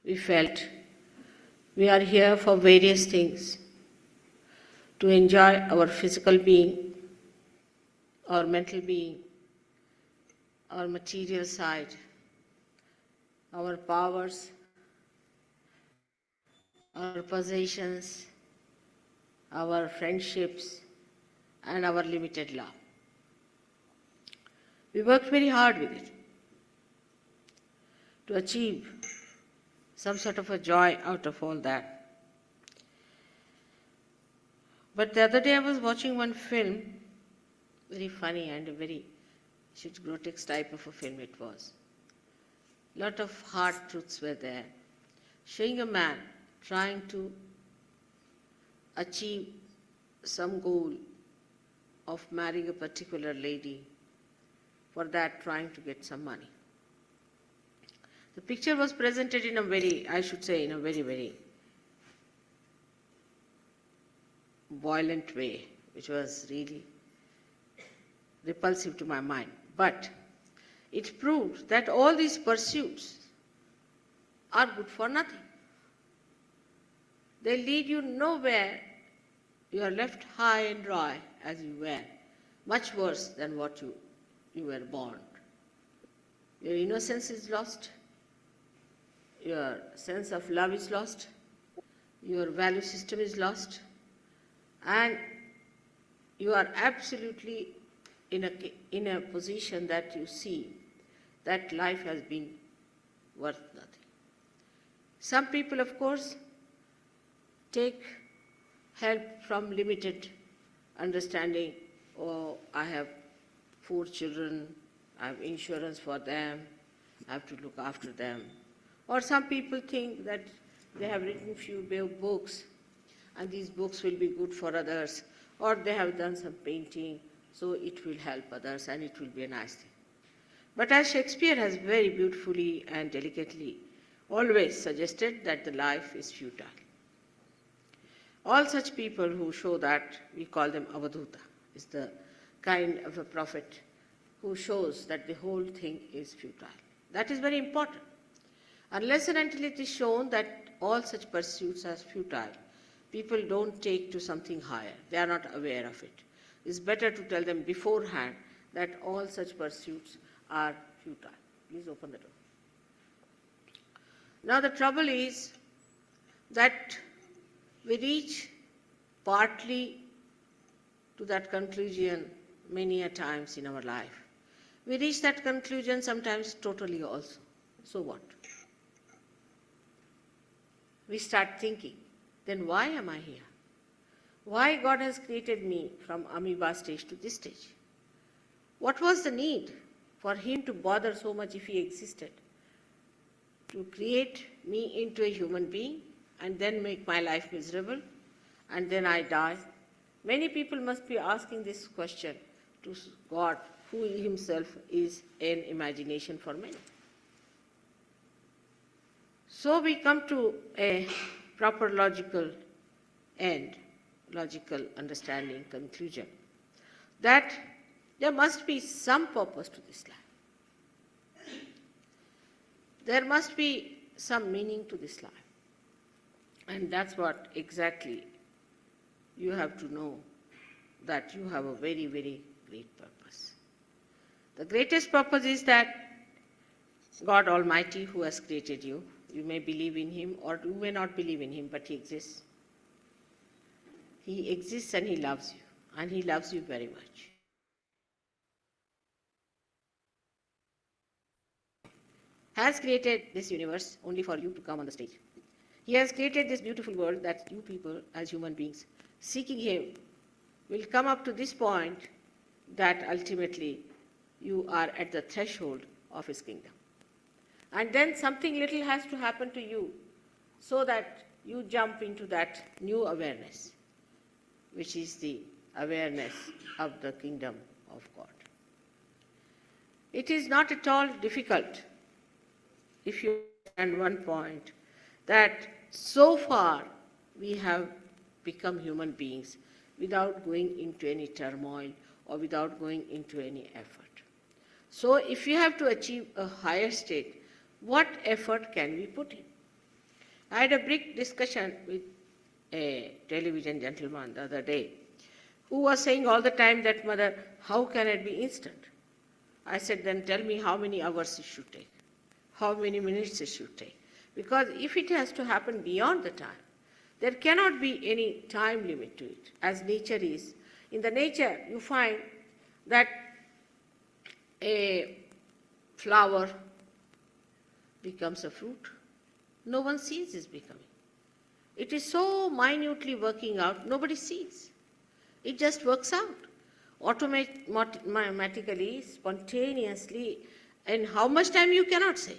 we felt we are here for various things, to enjoy our physical being, our mental being, our material side, our powers, our possessions, our friendships, and our limited love. We worked very hard with it to achieve some sort of a joy out of all that. But the other day I was watching one film, very funny and a very grotesque type of a film it was. A lot of hard truths were there, showing a man trying to achieve some goal of marrying a particular lady, for that trying to get some money. The picture was presented in a very, I should say, in a very, very violent way, which was really repulsive to my mind. But it proved that all these pursuits are good for nothing. They lead you nowhere. You are left high and dry as you were, much worse than what you were born. Your innocence is lost. Your sense of love is lost. Your value system is lost. And you are absolutely in a position that you see that life has been worth nothing. Some people, of course, take help from limited understanding. Oh, I have 4 children, I have insurance for them, I have to look after them. Or some people think that they have written few books and these books will be good for others, or they have done some painting, so it will help others and it will be a nice thing. But as Shakespeare has very beautifully and delicately always suggested that the life is futile. All such people who show that, we call them Avadhuta, is the kind of a prophet who shows that the whole thing is futile. That is very important. Unless and until it is shown that all such pursuits are futile, people don't take to something higher. They are not aware of it. It's better to tell them beforehand that all such pursuits are futile. Please open the door. Now the trouble is that we reach partly to that conclusion many a times in our life. We reach that conclusion sometimes totally also. So what? We start thinking, then why am I here? Why God has created me from amoeba stage to this stage? What was the need for Him to bother so much if He existed? To create me into a human being and then make my life miserable and then I die? Many people must be asking this question to God, who Himself is an imagination for many. So we come to a proper logical end, logical understanding, conclusion, that there must be some purpose to this life. There must be some meaning to this life. And that's what exactly you have to know, that you have a very, very great purpose. The greatest purpose is that God Almighty, who has created you, you may believe in Him or you may not believe in Him, but He exists. He exists and He loves you, and He loves you very much. Has created this universe only for you to come on the stage. He has created this beautiful world that you people as human beings seeking Him will come up to this point that ultimately you are at the threshold of His kingdom. And then something little has to happen to you so that you jump into that new awareness, which is the awareness of the kingdom of God. It is not at all difficult if you understand one point, that so far we have become human beings without going into any turmoil or without going into any effort. So if you have to achieve a higher state, what effort can we put in? I had a big discussion with a television gentleman the other day who was saying all the time that, Mother, how can it be instant? I said, then tell me how many hours it should take, how many minutes it should take. Because if it has to happen beyond the time, there cannot be any time limit to it, as nature is. In the nature, you find that a flower becomes a fruit. No one sees it becoming. It is so minutely working out, nobody sees. It just works out automatically, spontaneously, and how much time you cannot say.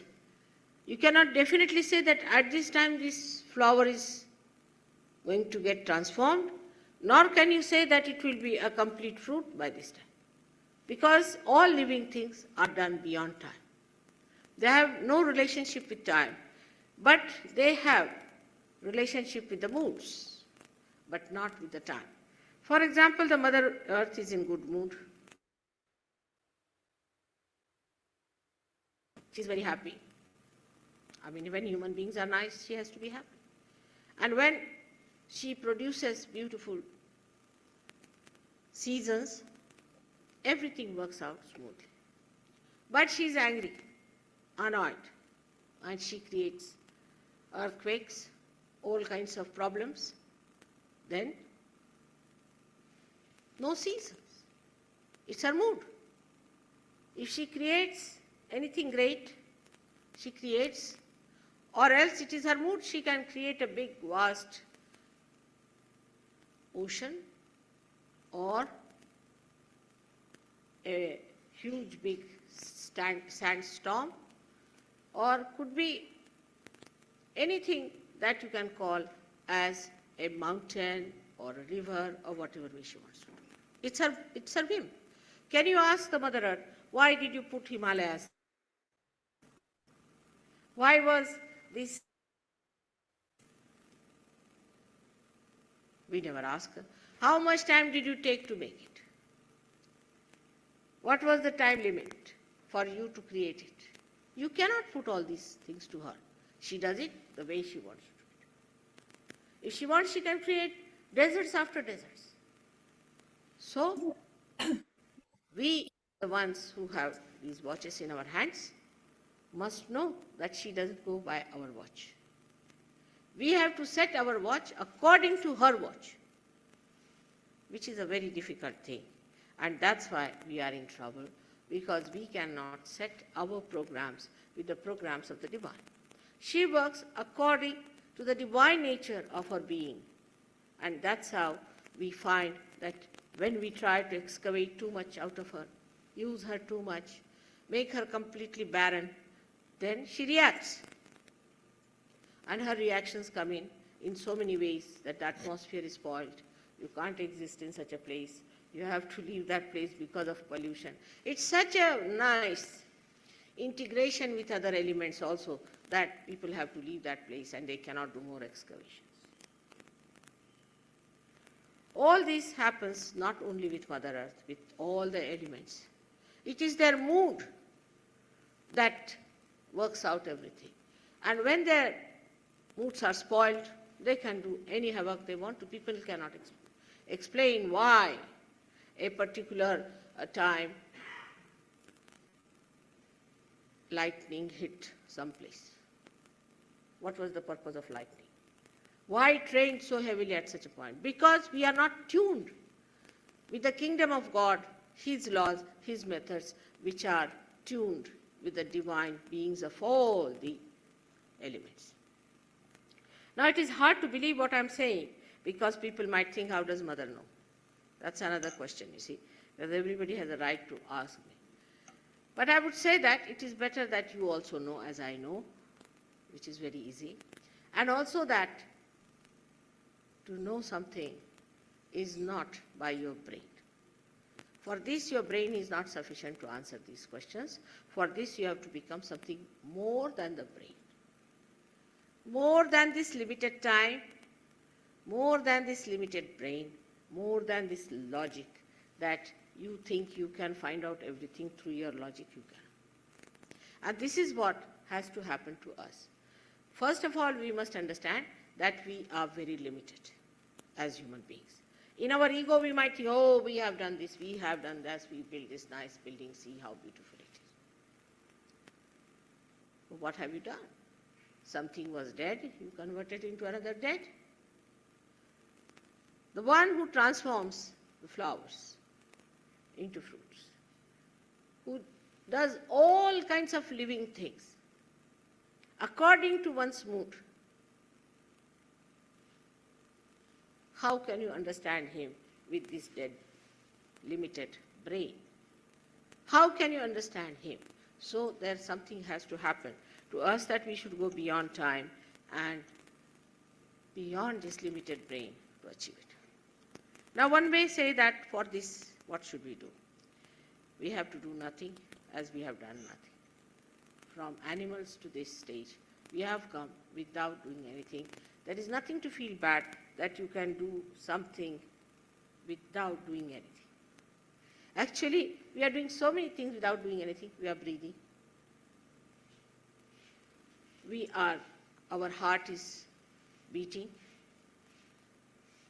You cannot definitely say that at this time this flower is going to get transformed, nor can you say that it will be a complete fruit by this time. Because all living things are done beyond time. They have no relationship with time, but they have relationship with the moods, but not with the time. For example, the Mother Earth is in good mood. She is very happy. I mean, when human beings are nice, she has to be happy. And when she produces beautiful seasons, everything works out smoothly. But she is angry, annoyed, and she creates earthquakes, all kinds of problems. Then, no seasons. It's her mood. If she creates anything great, she creates, or else it is her mood, she can create a big, vast ocean or a huge, big sandstorm, or could be anything that you can call as a mountain or a river or whatever way she wants to do. It's her whim. Can you ask the Mother Earth, why did you put Himalayas? Why was this? We never ask her. How much time did you take to make it? What was the time limit for you to create it? You cannot put all these things to her. She does it the way she wants to do it. If she wants, she can create deserts after deserts. So, we, the ones who have these watches in our hands, must know that she doesn't go by our watch. We have to set our watch according to her watch, which is a very difficult thing. And that's why we are in trouble, because we cannot set our programs with the programs of the divine. She works according to the divine nature of her being. And that's how we find that when we try to excavate too much out of her, use her too much, make her completely barren, then she reacts. And her reactions come in so many ways that the atmosphere is spoiled. You can't exist in such a place. You have to leave that place because of pollution. It's such a nice integration with other elements also that people have to leave that place and they cannot do more excavations. All this happens not only with Mother Earth, with all the elements. It is their mood that works out everything. And when their moods are spoiled, they can do any havoc they want to. People cannot explain why a particular time lightning hit someplace. What was the purpose of lightning? Why it rained so heavily at such a point? Because we are not tuned with the kingdom of God, His laws, His methods, which are tuned with the divine beings of all the elements. Now it is hard to believe what I am saying, because people might think, how does Mother know? That's another question, you see, because everybody has a right to ask me. But I would say that it is better that you also know as I know, which is very easy, and also that to know something is not by your brain. For this, your brain is not sufficient to answer these questions. For this, you have to become something more than the brain. More than this limited time, more than this limited brain, more than this logic that you think you can find out everything through your logic, you can. And this is what has to happen to us. First of all, we must understand that we are very limited as human beings. In our ego, we might think, oh, we have done this, we have done that, we built this nice building, see how beautiful it is. But what have you done? Something was dead, you converted into another dead. The one who transforms the flowers into fruits, who does all kinds of living things according to one's mood. How can you understand him with this dead, limited brain? How can you understand him? So there something has to happen to us, that we should go beyond time and beyond this limited brain to achieve it. Now one may say that for this, what should we do? We have to do nothing, as we have done nothing. From animals to this stage, we have come without doing anything. There is nothing to feel bad that you can do something without doing anything. Actually, we are doing so many things without doing anything. We are breathing. Our heart is beating.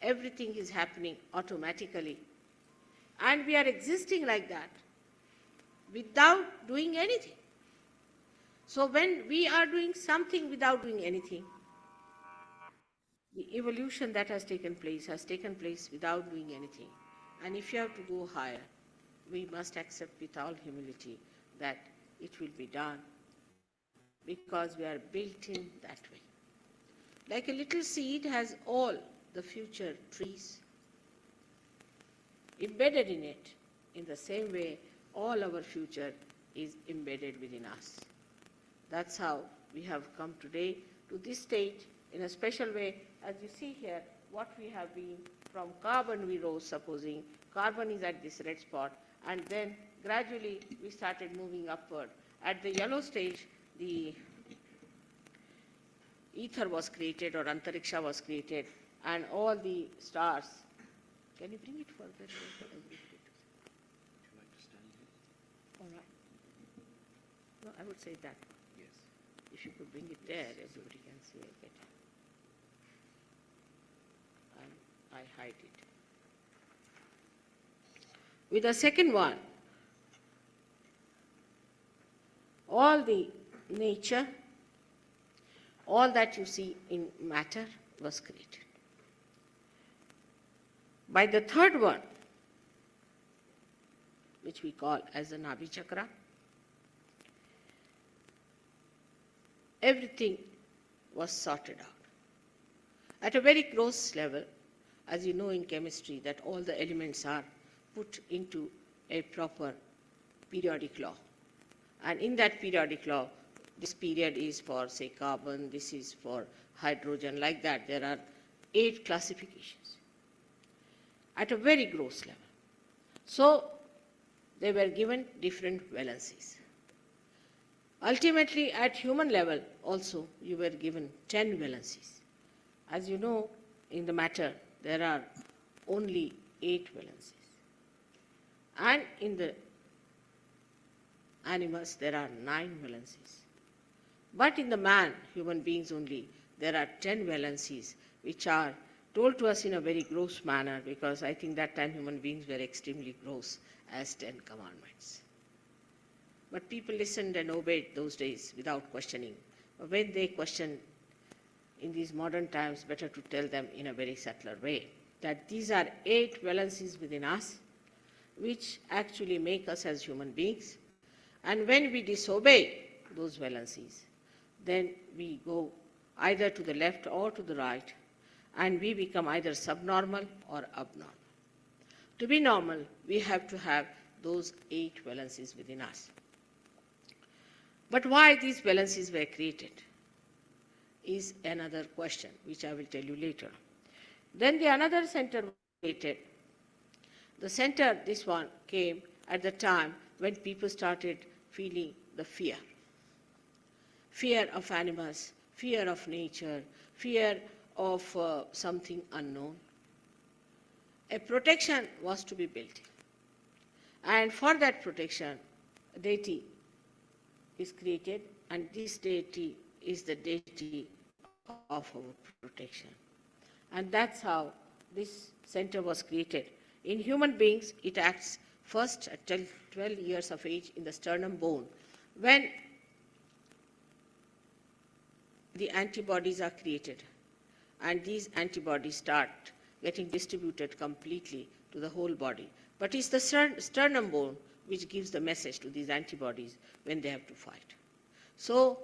Everything is happening automatically. And we are existing like that without doing anything. So when we are doing something without doing anything, the evolution that has taken place without doing anything. And if you have to go higher, we must accept with all humility that it will be done, because we are built in that way. Like a little seed has all the future trees embedded in it, in the same way all our future is embedded within us. That's how we have come today to this stage in a special way. As you see here, what we have been, from carbon we rose, supposing carbon is at this red spot, and then gradually we started moving upward. At the yellow stage, the ether was created, or antariksha was created, and all the stars. Can you bring it further? Would you like to stand here? All right. No, I would say that. Yes. If you could bring it there, everybody can see it better. And I hide it. With the second one, all the nature, all that you see in matter was created. By the third one, which we call as the Nabhi Chakra, everything was sorted out. At a very gross level, as you know in chemistry, that all the elements are put into a proper periodic law. And in that periodic law, this period is for, say, carbon, this is for hydrogen, like that. There are 8 classifications at a very gross level. So they were given different valencies. Ultimately, at human level also, you were given 10 valencies. As you know, in the matter, there are only 8 valencies. And in the animals, there are 9 valencies. But in the man, human beings only, there are 10 valencies, which are told to us in a very gross manner, because I think that time human beings were extremely gross, as 10 commandments. But people listened and obeyed those days without questioning. But when they questioned in these modern times, better to tell them in a very subtler way, that these are 8 valencies within us, which actually make us as human beings. And when we disobey those valencies, then we go either to the left or to the right, and we become either subnormal or abnormal. To be normal, we have to have those 8 valencies within us. But why these valencies were created is another question, which I will tell you later. Then the another center was created. The center, this one, came at the time when people started feeling the fear. Fear of animals, fear of nature, fear of something unknown. A protection was to be built. And for that protection, a deity is created, and this deity is the deity of our protection. And that's how this center was created. In human beings, it acts first at 12 years of age in the sternum bone, when the antibodies are created, and these antibodies start getting distributed completely to the whole body. But it's the sternum bone which gives the message to these antibodies when they have to fight. So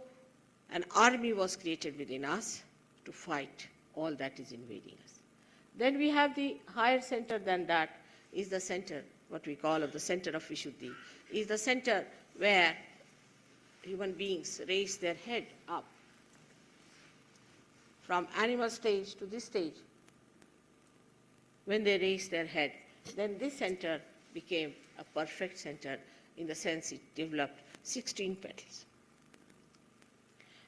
an army was created within us to fight all that is invading us. Then we have the higher center than that, is the center, what we call of the center of Vishuddhi, is the center where human beings raise their head up from animal stage to this stage. When they raise their head, then this center became a perfect center in the sense it developed 16 petals.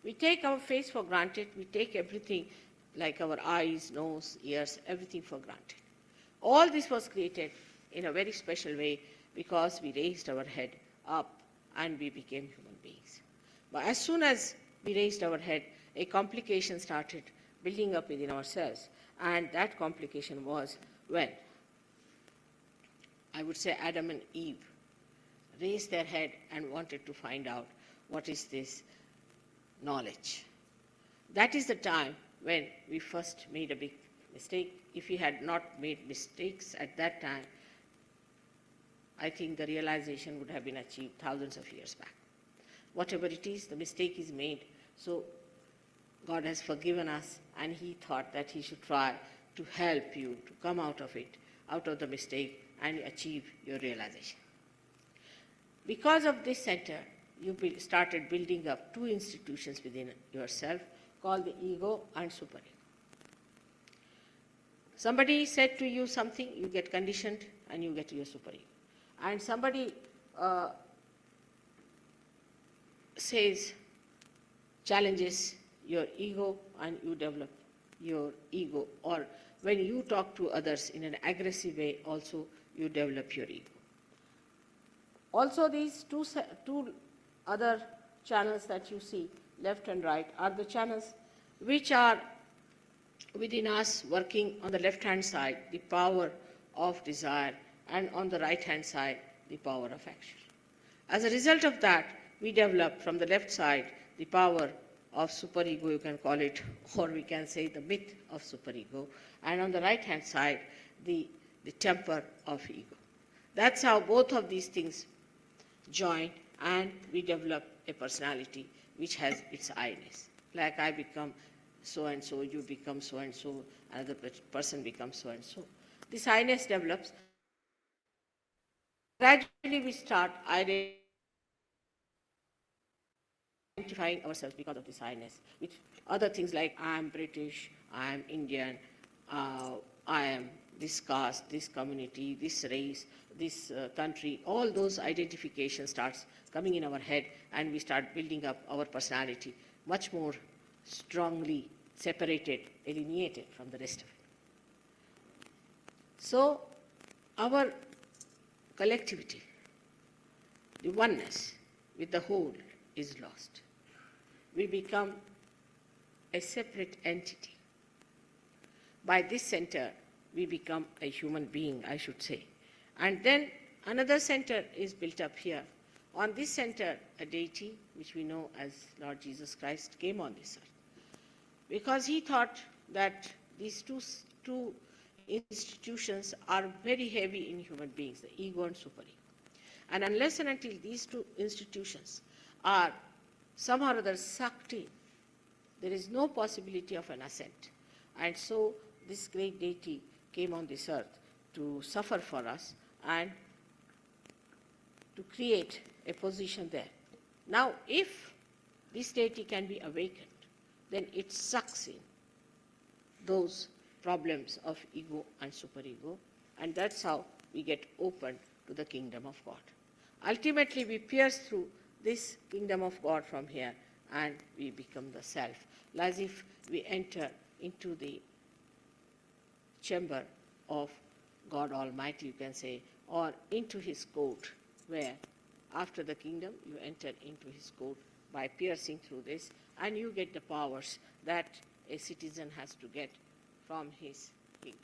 We take our face for granted, we take everything like our eyes, nose, ears, everything for granted. All this was created in a very special way because we raised our head up and we became human beings. But as soon as we raised our head, a complication started building up within ourselves, and that complication was when, I would say, Adam and Eve raised their head and wanted to find out what is this knowledge. That is the time when we first made a big mistake. If we had not made mistakes at that time, I think the realization would have been achieved thousands of years back. Whatever it is, the mistake is made. So God has forgiven us, and He thought that He should try to help you to come out of it, out of the mistake, and achieve your realization. Because of this center, you started building up two institutions within yourself called the ego and superego. Somebody said to you something, you get conditioned and you get your superego. And somebody challenges your ego and you develop your ego. Or when you talk to others in an aggressive way, also you develop your ego. Also, these two other channels that you see, left and right, are the channels which are within us working on the left-hand side, the power of desire, and on the right-hand side, the power of action. As a result of that, we develop from the left side the power of superego, you can call it, or we can say the myth of superego, and on the right-hand side, the temper of ego. That's how both of these things join, and we develop a personality which has its I-ness. Like I become so-and-so, you become so-and-so, another person becomes so-and-so. This I-ness develops. Gradually we start identifying ourselves because of this I-ness with other things like I am British, I am Indian, I am this caste, this community, this race, this country. All those identifications starts coming in our head, and we start building up our personality much more strongly separated, alienated from the rest of it. So our collectivity, the oneness with the whole, is lost. We become a separate entity. By this center, we become a human being, I should say. And then another center is built up here. On this center, a deity, which we know as Lord Jesus Christ, came on this earth. Because he thought that these two institutions are very heavy in human beings, the ego and superego. And unless and until these two institutions are somehow or other sucked in, there is no possibility of an ascent. And so this great deity came on this earth to suffer for us and to create a position there. Now, if this deity can be awakened, then it sucks in those problems of ego and superego, and that's how we get open to the kingdom of God. Ultimately, we pierce through this kingdom of God from here, and we become the self, as if we enter into the chamber of God Almighty, you can say, or into his court, where after the kingdom you enter into his court by piercing through this, and you get the powers that a citizen has to get from his kingdom.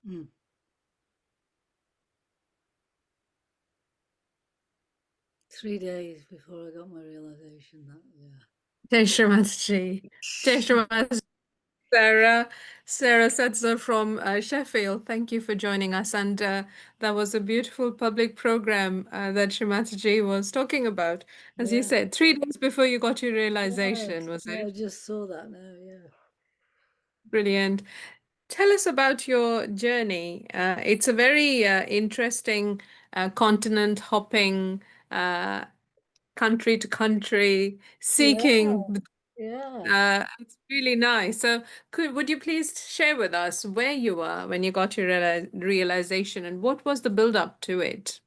Mm. 3 days before I got my realization that, Jai Shri Mataji. Jai Shri Mataji. Sarah Setzer from Sheffield. Thank you for joining us. And that was a beautiful public program that Shri Mataji was talking about. As you said, 3 days before you got your realization, was yeah, I it? just saw that now, yeah. Brilliant. Tell us about your journey. It's a very interesting continent hopping, country to country, seeking. Yeah. It's really nice. So, would you please share with us where you were when you got your realization and what was the build up to it?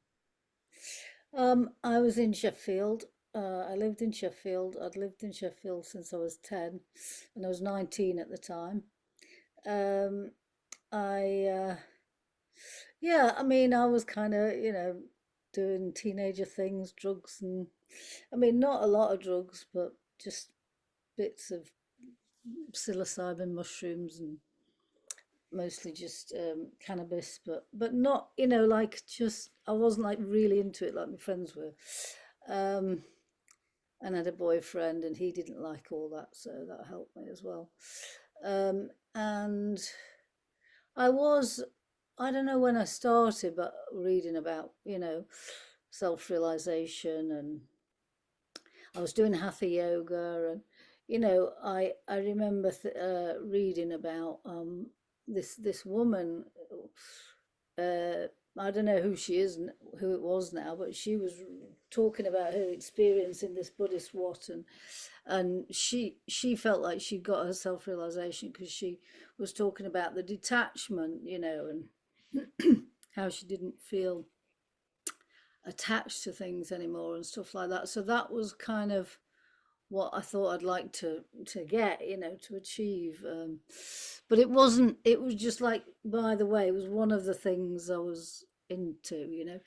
I was in Sheffield. I lived in Sheffield. I'd lived in Sheffield since I was 10 and I was 19 at the time. Um, I yeah, I mean, I was kind of, doing teenager things, drugs, and I mean, not a lot of drugs, but just bits of psilocybin mushrooms and mostly just cannabis, but not, like just I wasn't like really into it like my friends were. Um, and had a boyfriend, and he didn't like all that, so that helped me as well. And I don't know when I started, but reading about, self-realization, and I was doing hatha yoga, and I remember reading about this woman. Uh, I don't know who she is, who it was now, but she was talking about her experience in this Buddhist wat, and she felt like she got her self realization because she was talking about the detachment, and how she didn't feel attached to things anymore and stuff like that. So that was kind of what I thought I'd like to get, to achieve. But it wasn't. It was just like, by the way, it was one of the things I was into.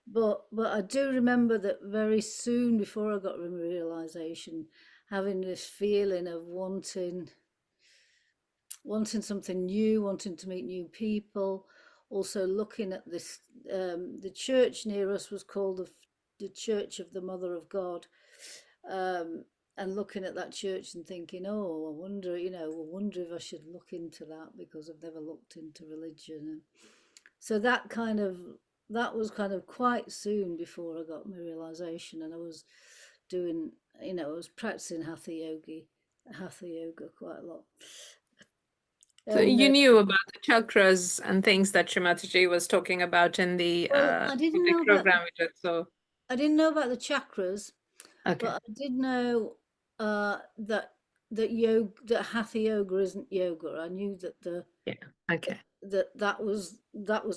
But I do remember that very soon before I got realization, having this feeling of wanting something new, wanting to meet new people. Also looking at this, the church near us was called the Church of the Mother of God, um, and looking at that church and thinking, oh, I wonder if I should look into that because I've never looked into religion. And so that was kind of quite soon before I got my realization, and I was doing, I was practicing hatha yoga quite a lot. So And you knew about the chakras and things that Shri Mataji was talking about in the well, I didn't public know about program we just saw. I didn't know about the chakras, Okay. but I did know that hatha yoga isn't yoga. I knew that Yeah. Okay. that was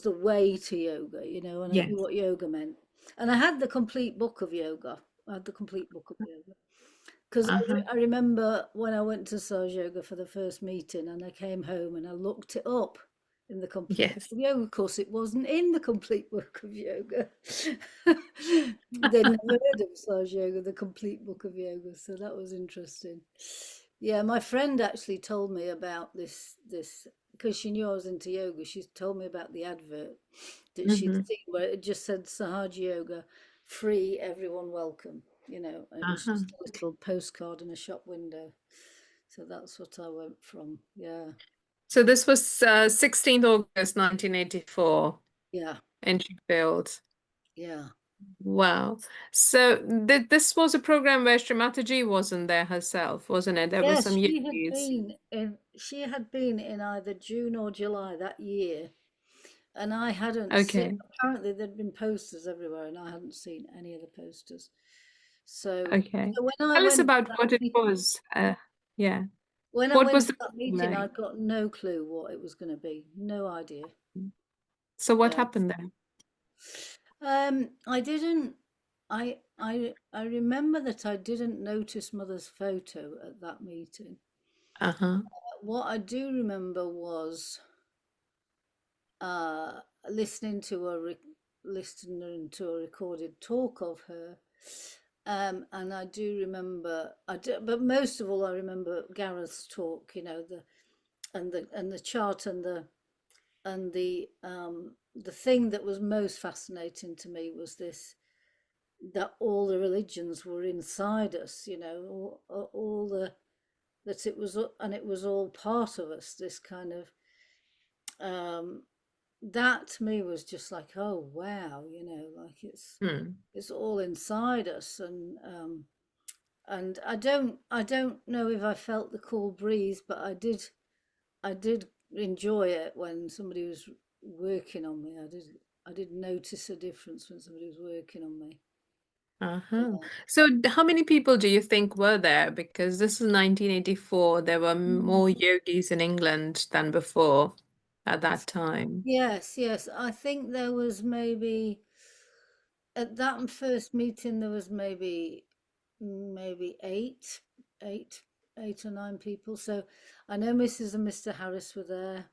the way to yoga, and I knew Yes. what yoga meant. And I had the complete book of yoga. I had the complete book of yoga. Because Uh-huh. I remember when I went to Sahaja Yoga for the first meeting, and I came home and I looked it up in the complete book Yes. of yoga. Of course, it wasn't in the complete book of yoga. They'd never heard of Sahaja Yoga, the complete book of yoga. So that was interesting. Yeah, my friend actually told me about this because she knew I was into yoga. She told me about the advert that she'd Mm-hmm. seen where it just said Sahaja Yoga, free, everyone welcome, and it was Uh-huh. just a little postcard in a shop window. So that's what I went from. Yeah, So this was 16th August 1984 yeah, in Sheffield. yeah. Wow. So th this was a program where Shri Mataji wasn't there herself, wasn't it? There were Yes, some yogis. she had been in either June or July that year, and I hadn't seen. Okay. Apparently, there'd been posters everywhere, and I hadn't seen any of the posters. So, Okay. so when I Tell us went to about that what it meeting, was. Yeah. when I What went was to the that program meeting, like? I got no clue what it was going to be. No idea. So what Uh, happened there? I didn't. I remember that I didn't notice Mother's photo at that meeting. Uh-huh. What I do remember was uh, listening to listening to a recorded talk of her. And I do remember, but most of all, I remember Gareth's talk. You know, the chart and the thing that was most fascinating to me was this, that all the religions were inside us. You know, all the that it was, and it was all part of us. This kind of um, that to me was just like, oh wow, you know, like Hmm. it's all inside us. And I don't know if I felt the cool breeze, but I did enjoy it when somebody was working on me. I did notice a difference when somebody was working on me. Uh-huh. So how many people do you think were there? Because this is 1984. There were Mm. more yogis in England than before at that time. Yes, yes. I think there was maybe at that first meeting there was maybe eight, 8 or 9 people. So I know Mrs. and Mr. Harris were there.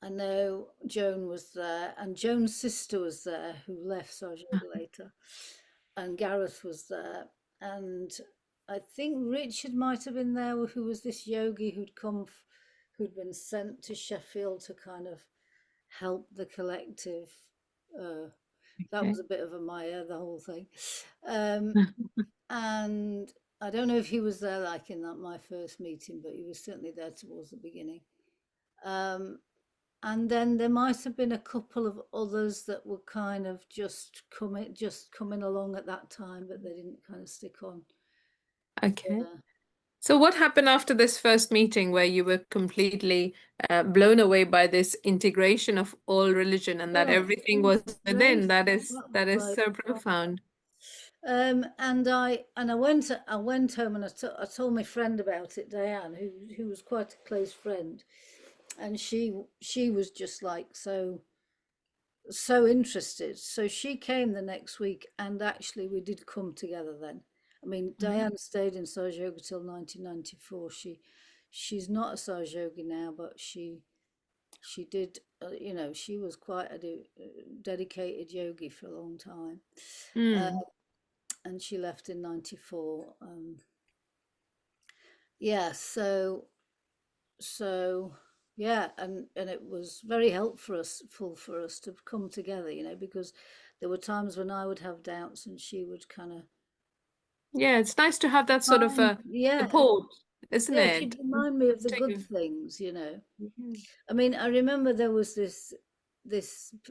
I know Joan was there, and Joan's sister was there, who left Sahaja later, and Gareth was there, and I think Richard might have been there, who was this yogi who'd been sent to Sheffield to kind of help the collective. Uh, that Okay. was a bit of a Maya, the whole thing. And I don't know if he was there like in that my first meeting, but he was certainly there towards the beginning. Um, and then there might have been a couple of others that were kind of just coming along at that time, but they didn't kind of stick on. Okay. Yeah. So what happened after this first meeting where you were completely blown away by this integration of all religion and that Oh, everything it was was within? great. That was That is like, so profound. and I went home and I told my friend about it, Diane, who was quite a close friend, and she was just like so interested. So she came the next week, and actually we did come together then. I mean, Mhm. Diane stayed in Sahaja Yoga till 1994. She's not a Sahaja Yogi now, but she did. You know, she was quite a dedicated yogi for a long time, uh, Mm. and she left in '94. Yeah, so yeah, and it was very helpful for us to come together, you know, because there were times when I would have doubts and she would kind of Yeah, it's nice to have that sort of remind, yeah, support, isn't yeah, it? she'd remind me of the To good you. things, you know. Mhm. I mean, I remember there was this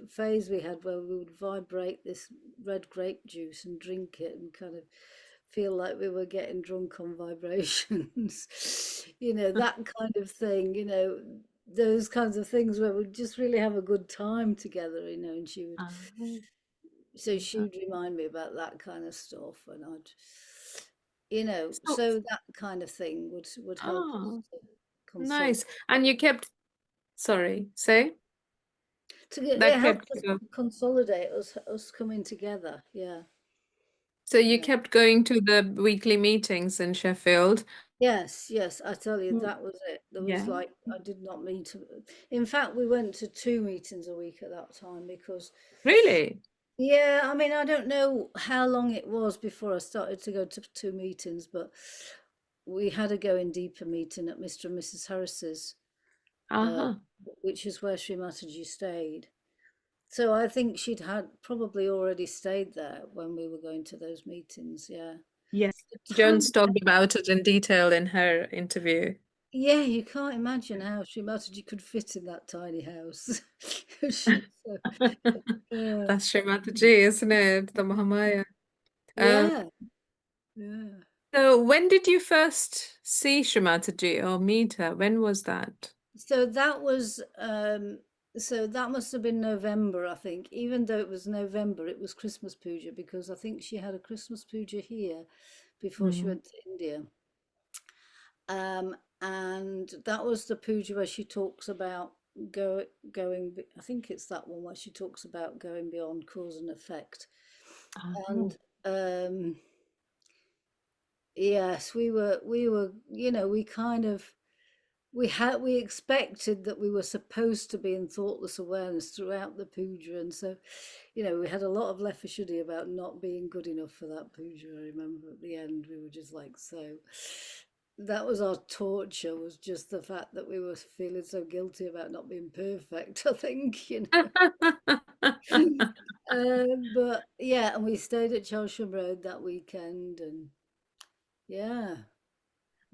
phase we had where we would vibrate this red grape juice and drink it and kind of feel like we were getting drunk on vibrations, you know, that kind of thing, you know, those kinds of things where we just really have a good time together, you know, and Ah, so she uh-huh. would remind me about that kind of stuff, and I'd, you know, So, so that kind of thing would help us oh, to consolidate. nice. And you kept, sorry, say It that helped kept us you. consolidate us coming together. Yeah, So you yeah. kept going to the weekly meetings in Sheffield. Yes, yes. I tell you, Mm. that was it. There was Yeah. like I did not meet. In fact, we went to 2 meetings a week at that time because, Really? yeah. I mean, I don't know how long it was before I started to go to 2 meetings, but we had a going deeper meeting at Mr. and Mrs. Harris's, uh, Uh-huh. which is where Shri Mataji stayed. So I think she'd had probably already stayed there when we were going to those meetings. Yeah. Yes. The Jones time, talked about it in detail in her interview. yeah, you can't imagine how Shri Mataji could fit in that tiny house. She was so, yeah, That's Shri Mataji, isn't it? The Mahamaya. Um, yeah, yeah. so when did you first see Shri Mataji or meet her? When was that? So that was, so that must have been November, I think. Even though it was November, it was Christmas puja because I think she had a Christmas puja here before she Mm. went to India. And that was the puja where she talks about I think it's that one where she talks about going beyond cause and effect. Uh-huh. And um, yes, we were, we kind of, we expected that we were supposed to be in thoughtless awareness throughout the puja, and so, we had a lot of Vishuddhi about not being good enough for that puja. I remember at the end we were just like, so that was our torture, was just the fact that we were feeling so guilty about not being perfect, I think, but yeah, and we stayed at Chelsham Road that weekend, and yeah,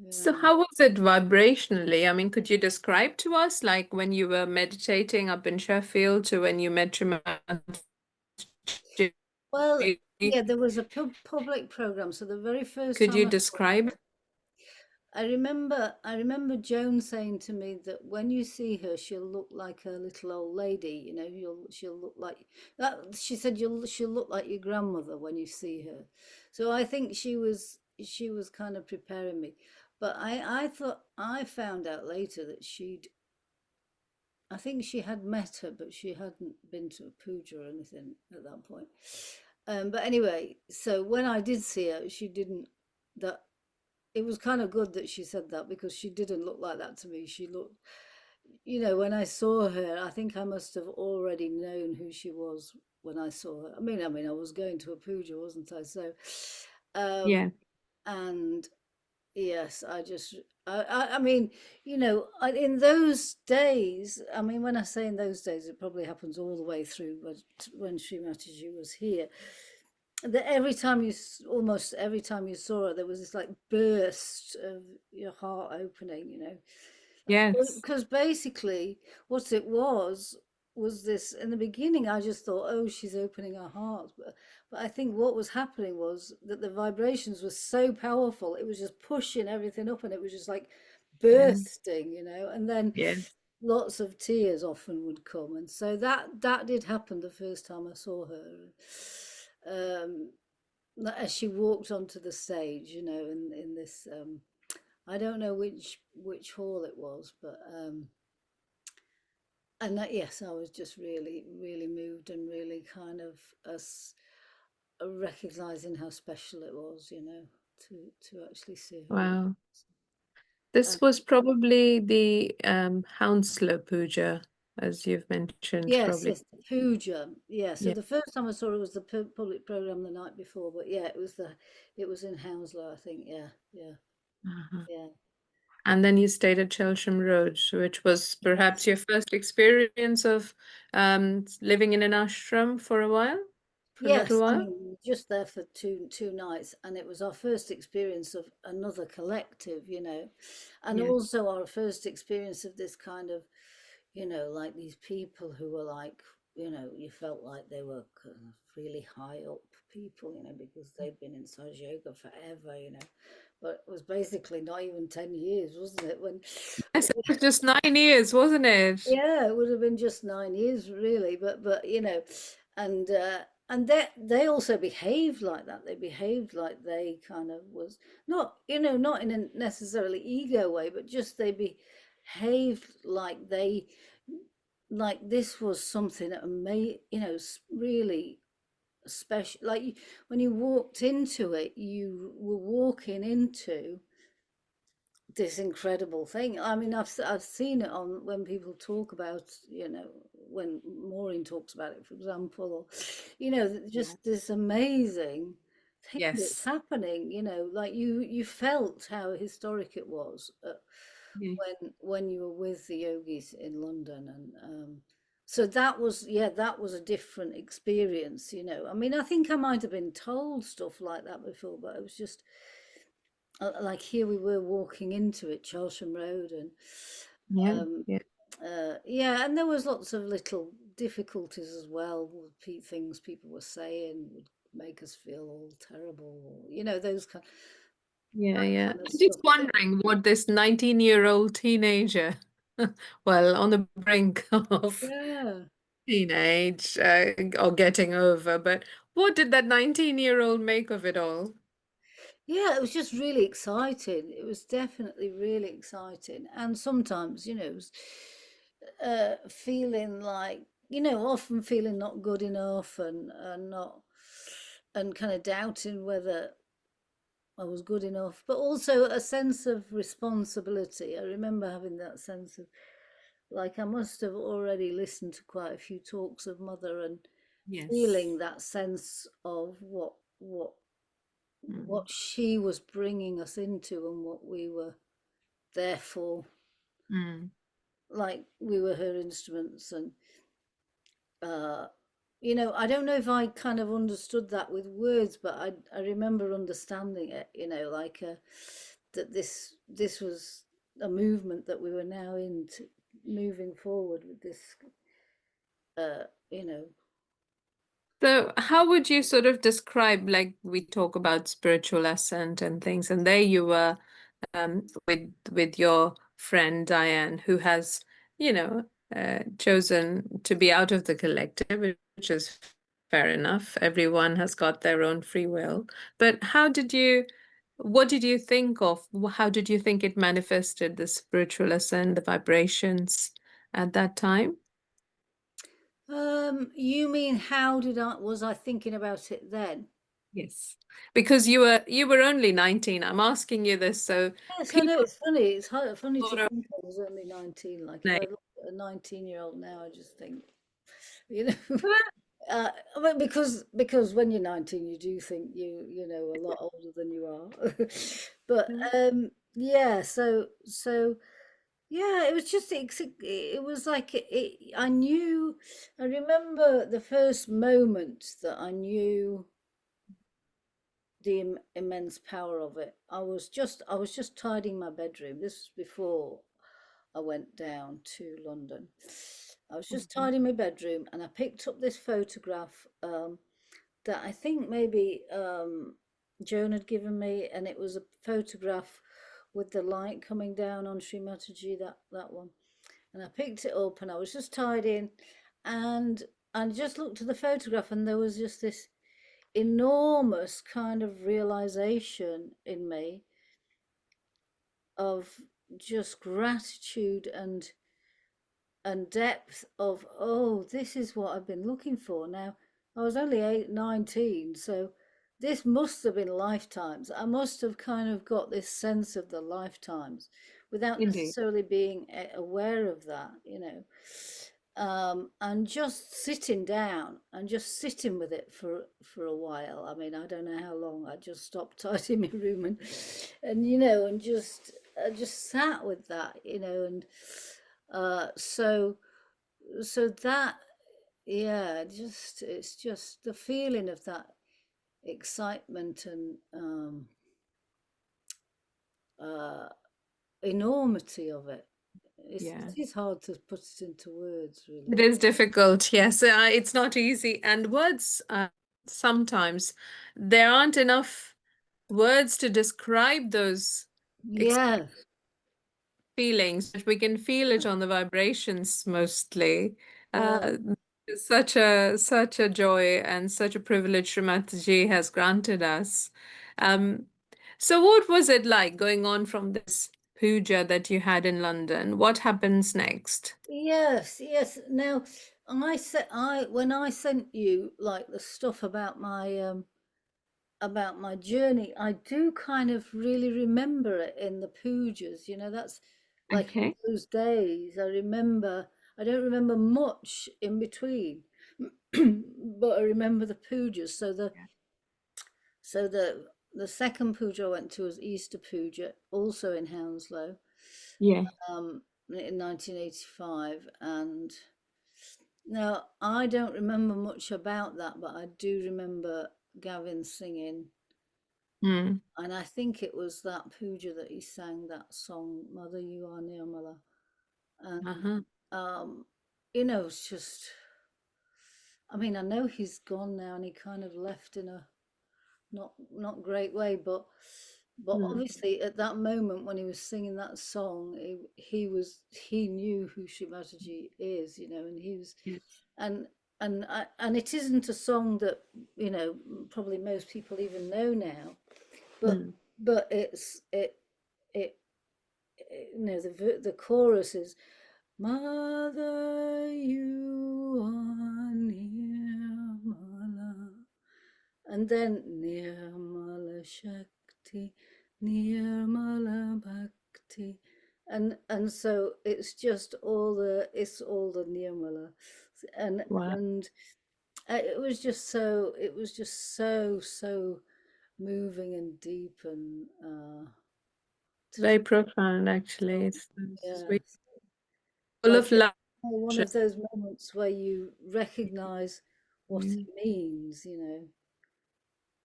So yeah. how was it vibrationally? I mean, could you describe to us, like when you were meditating up in Sheffield to when you met Shri Mataji? Well, yeah, there was a public program. So the very first Could you time I saw describe? her, I remember Joan saying to me that when you see her, she'll look like a little old lady. She'll look like that. She said she'll look like your grandmother when you see her. So I think she was kind of preparing me. But I thought, I found out later that I think she had met her, but she hadn't been to a puja or anything at that point. But anyway, so when I did see her, she didn't. That It was kind of good that she said that, because she didn't look like that to me. She looked, when I saw her, I think I must have already known who she was when I saw her. I was going to a puja, wasn't I? So, um, Yeah. and yes, I mean, in those days, when I say in those days, it probably happens all the way through, but when Sri Mataji was here, that almost every time you saw her, there was this like burst of your heart opening, Yes. because basically what it was this. In the beginning I just thought, oh, she's opening her heart, but I think what was happening was that the vibrations were so powerful, it was just pushing everything up, and it was just like Yeah. bursting, and then Yeah. lots of tears often would come, and so that did happen the first time I saw her. um as she walked onto the stage, in this, I don't know which hall it was, but and that, yes, I was just really, really moved, and really kind of us recognizing how special it was, to actually see her. Wow. Uh, This was probably the Hounslow Puja, as you've mentioned, yes, probably. yes, the puja. Yeah, so Yeah. the first time I saw it was the public program the night before, but yeah, it was in Hounslow, I think. Yeah, yeah, Uh-huh. yeah. And then you stayed at Chelsham Road, which was perhaps your first experience of living in an ashram for a while, for a little Yes, while. we were just there for two nights, and it was our first experience of another collective, and Yeah. also our first experience of this kind of, like these people who were like, you felt like they were kind of really high up people, because they'd been in Sahaja Yoga forever, but it was basically not even 10 years, wasn't it? Yes, it was just 9 years, wasn't it? Yeah, it would have been just 9 years, really. But and they also behaved like that. They behaved like they kind of was not, not in a necessarily ego way, but just they behaved like this was something that made, really special. Like when you walked into it, you were walking into this incredible thing. I've seen it on when people talk about, when Maureen talks about it, for example, or Yeah. just this amazing thing that's Yes. happening. Like you felt how historic it was, Yeah. when you were with the yogis in London, and so that was, yeah, that was a different experience. I think I might have been told stuff like that before, but it was just like here we were walking into it, Chelsham Road, and Yeah. um, Yeah. yeah, and there was lots of little difficulties as well. With things people were saying would make us feel all terrible, or, those Yeah. that Yeah. kind of I'm just stuff. wondering what this 19-year-old teenager, well, on the brink of Yeah, teenage or getting over, but what did that 19-year-old make of it all? yeah, it was just really exciting. It was definitely really exciting, and sometimes, it was feeling like, often feeling not good enough, and not, and kind of doubting whether I was good enough, but also a sense of responsibility. I remember having that sense of, like, I must have already listened to quite a few talks of Mother and Yes. feeling that sense of what Mm. she was bringing us into and what we were there for. Mm. Like we were her instruments, and you know, I don't know if I kind of understood that with words, but I remember understanding it. You know, like that this was a movement that we were now into, moving forward with this. You know, So, how would you sort of describe, like we talk about spiritual ascent and things, and there you were with your friend Diane, who has, chosen to be out of the collective, which is fair enough. Everyone has got their own free will. But what did you think of? How did you think it manifested the spiritual ascent, the vibrations at that time? you mean how did was I thinking about it then? Yes, because you were only 19. I'm asking you this so Yes, I know, people it's funny. It's funny to sort of think I was only 19. Like if know. I look at a 19-year-old now, I just think, you know, I mean, because when you're 19, you do think you know a lot older than you are. But yeah, so yeah, it was just it was like I knew. I remember the first moment that I knew the immense power of it. I was just tidying my bedroom. This was before I went down to London. I was just Mhm. tidying my bedroom, and I picked up this photograph that I think maybe Joan had given me, and it was a photograph with the light coming down on Shri Mataji, that one. And I picked it up, and I was just tidying, and I just looked at the photograph, and there was just this enormous kind of realization in me of just gratitude and depth of, oh, this is what I've been looking for. Now I was only 19, so this must have been lifetimes. I must have kind of got this sense of the lifetimes without Indeed. necessarily being aware of that, you know. And just sitting down and just sitting with it for a while. I mean, I don't know how long. I just stopped tidying my room and you know, and just I just sat with that, you know, and so that, yeah, just it's just the feeling of that excitement and uh enormity of it. Yeah. It is hard to put it into words, It really. is difficult, yes. It's not easy. And words, sometimes there aren't enough words to describe those Yeah, feelings, but we can feel it on the vibrations mostly. yeah. Uh, such a joy and such a privilege Sri Mataji has granted us. Um, so what was it like going on from this puja that you had in London? What happens next? Yes, yes. Now, I said I when I sent you like the stuff about my journey, I do kind of really remember it in the pujas. You know, that's like in Okay. those days. I remember. I don't remember much in between, but I remember the pujas. So the second puja I went to was Easter puja, also in Hounslow, Yeah. in 1985, and now, I don't remember much about that, but I do remember Gavin singing, Mm. and I think it was that puja that he sang that song, Mother You Are Nirmala. And, Uh-huh. um, you know, it's just, I mean, I know he's gone now and he kind of left in a not great way, but Mm. obviously at that moment when he was singing that song, he knew who Shri Mataji is, you know, and he was Yes. and and it isn't a song that, you know, probably most people even know now, but Mm. it you know, the chorus is Mother you are Nirmala, and then Nirmala Shakti Bhakti, Nirmala Bhakti. And so it's just all the Nirmala. Wow. And it was just so moving and deep, and Very just profound, actually. It's yeah, sweet, full of like love. one of those moments where you recognize what Mm. it means,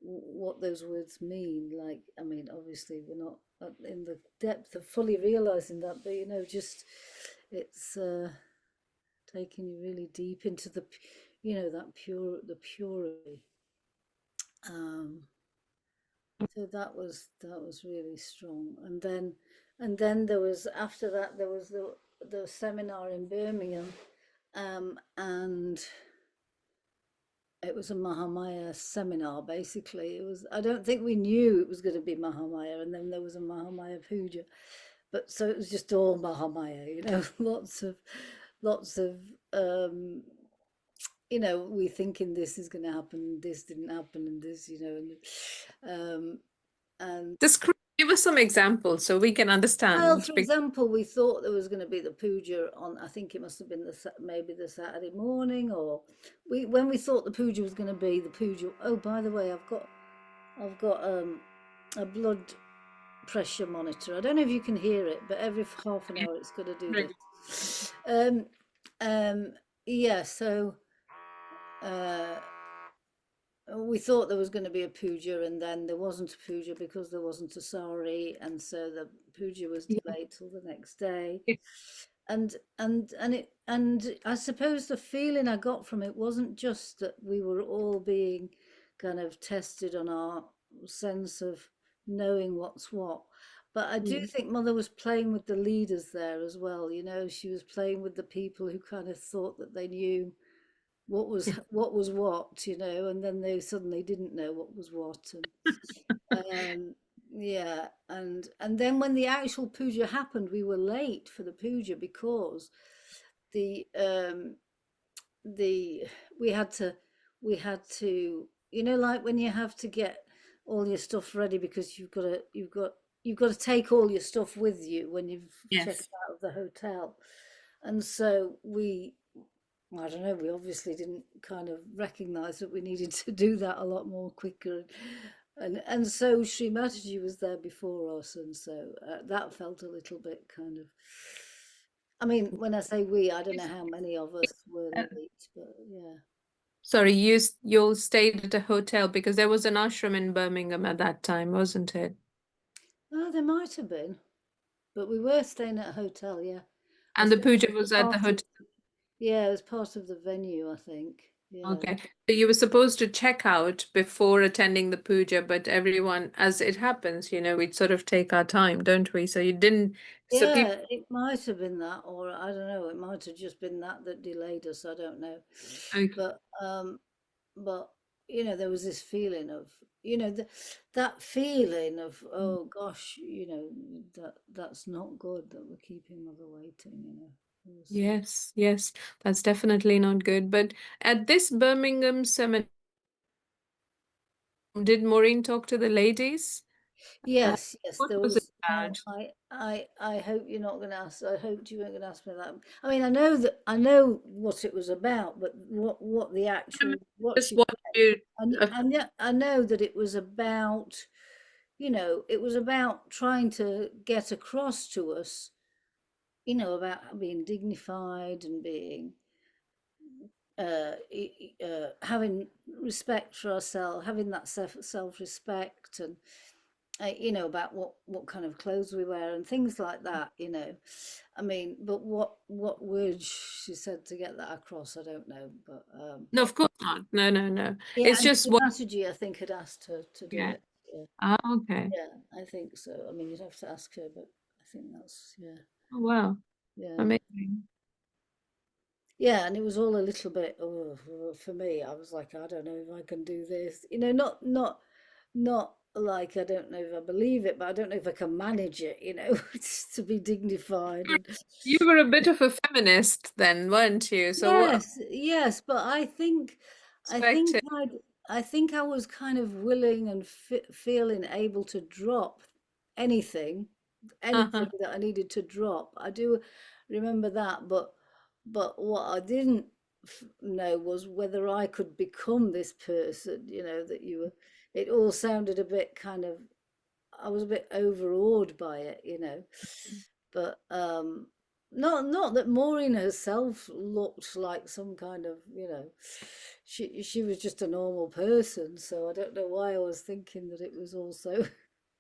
what those words mean. Like, I mean, obviously we're not in the depth of fully realizing that, but just it's taking you really deep into the that purity. um so that was really strong. And then there was, after that, there was the seminar in Birmingham, and it was a Mahamaya seminar. Basically, I don't think we knew it was going to be Mahamaya, and then there was a Mahamaya puja, but so it was just all Mahamaya, lots of um we thinking this is going to happen, this didn't happen, and this, and Give us some examples so we can well, understand. for example, we thought there was going to be the puja on, I think it must have been maybe the Saturday morning, or when we thought the puja was going to be the puja. Oh, by the way, I've got a blood pressure monitor. I don't know if you can hear it, but every half an hour it's going to do Right. this. Yeah, so we thought there was going to be a puja, and then there wasn't a puja because there wasn't a sari, and so the puja was Yeah. delayed till the next day. Yeah. And I suppose the feeling I got from it wasn't just that we were all being kind of tested on our sense of knowing what's what, but I do think Mother was playing with the leaders there as well. She was playing with the people who kind of thought that they knew what was what, and then they suddenly didn't know what was what. And yeah, and then when the actual puja happened, we were late for the puja because the the we had to like when you have to get all your stuff ready, because you've got to take all your stuff with you when you've checked Yes. out of the hotel. And so I don't know, we obviously didn't kind of recognize that we needed to do that a lot more quicker. And so Shri Mataji was there before us, and so that felt a little bit kind of, I mean, when I say we, I don't know how many of us were Uh, late, but yeah. Sorry, you stayed at a hotel because there was an ashram in Birmingham at that time, wasn't it? Oh, there might have been, but we were staying at a hotel, yeah. I And the think puja it was was at the part of, hotel. yeah, it was part of the venue, I think. Yeah. Okay. So you were supposed to check out before attending the puja, but everyone, as it happens, we sort of take our time, don't we? So you didn't, so people, Yeah, it might have been that, or I don't know, it might have just been that delayed us, I don't know. okay. But there was this feeling of, that feeling of, oh gosh, that's not good that we're keeping Mother waiting. It was, Yes, yes, that's definitely not good. But at this Birmingham seminar, did Maureen talk to the ladies? yes, What there was it was. Now, about? I hope you're not going to ask. I hoped you weren't going to ask me that. I mean, I know what it was about, but what the actual what Just she what said. you, uh, I know that it was about, it was about trying to get across to us, about being dignified and being having respect for ourselves, having that self-respect, and about what kind of clothes we wear and things like that. I mean, but what words she said to get that across, I don't know, but no, of course not. No, no, no. yeah. It's And just what, Mataji, I think, had asked her to do yeah. it. Yeah, Ah, okay. yeah, I think so. I mean, you'd have to ask her, but I think that's, yeah, Oh, wow. yeah. Amazing. Yeah, and it was all a little bit, for me. I was like, I don't know if I can do this. Not like I don't know if I believe it, but I don't know if I can manage it. Just to be dignified. And You were a bit of a feminist then, weren't you? So what yes, yes, but I think perspective? I think I was kind of willing and feeling able to drop anything, anything Uh-huh. that I needed to drop. I do remember that, but what I didn't know was whether I could become this person, that you were. It all sounded a bit kind of, I was a bit overawed by it. But not that Maureen herself looked like some kind of, she was just a normal person, so I don't know why I was thinking that it was also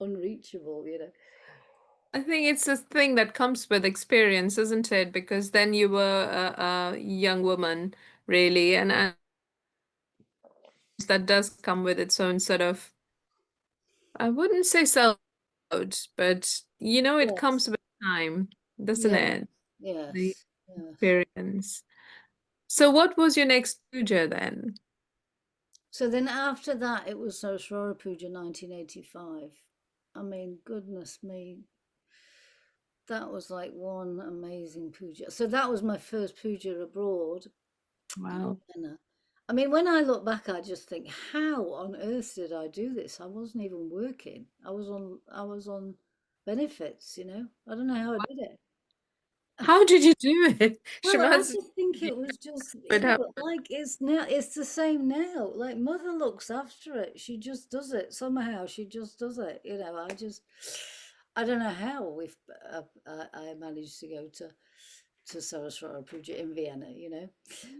unreachable. I think it's a thing that comes with experience, isn't it? Because then you were a young woman, really, and that does come with its own sort of, I wouldn't say self, but it Yes, comes with time, doesn't yeah, it? The yes, yes. experience. So what was your next puja then? So then after that, it was Saraswara Puja 1985. I mean, goodness me, that was like one amazing puja. So that was my first puja abroad in Wow. Vienna. I mean, when I look back, I just think, how on earth did I do this? I wasn't even working. I was on benefits. I don't know how I did it. How did you do it? Well, I Shimazu, just think it was just, but how, like it's the same now. Like mother looks after it. She just does it somehow. She just does it. I don't know how I managed to go to Saraswara Puja in Vienna.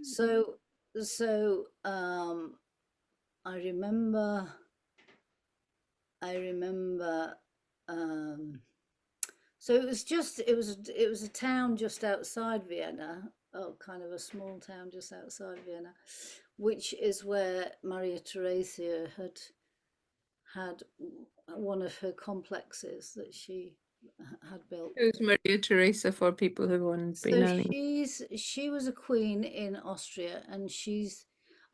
So so I remember I remember um so it was a town just outside Vienna, oh, kind of a small town just outside Vienna, which is where Maria Theresia had one of her complexes that she had built. who's Maria Theresa for people who wouldn't be So knowing? she was a queen in Austria, and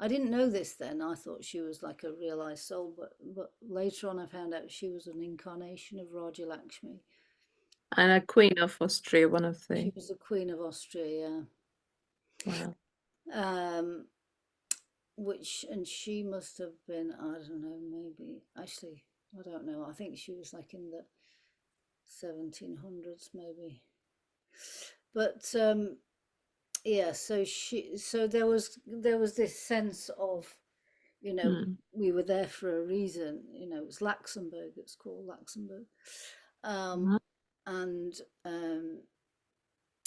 I didn't know this then. I thought she was like a realized soul, but later on I found out she was an incarnation of Raja Lakshmi. And a Queen of Austria, one of She the, was the queen of Austria, wow. yeah. And she must have been, I don't know, maybe, actually, I don't know. I think she was like in the 1700s, maybe. But yeah, so there was this sense of, Hmm. we were there for a reason. It's Luxembourg. It's called Luxembourg, um, Uh-huh.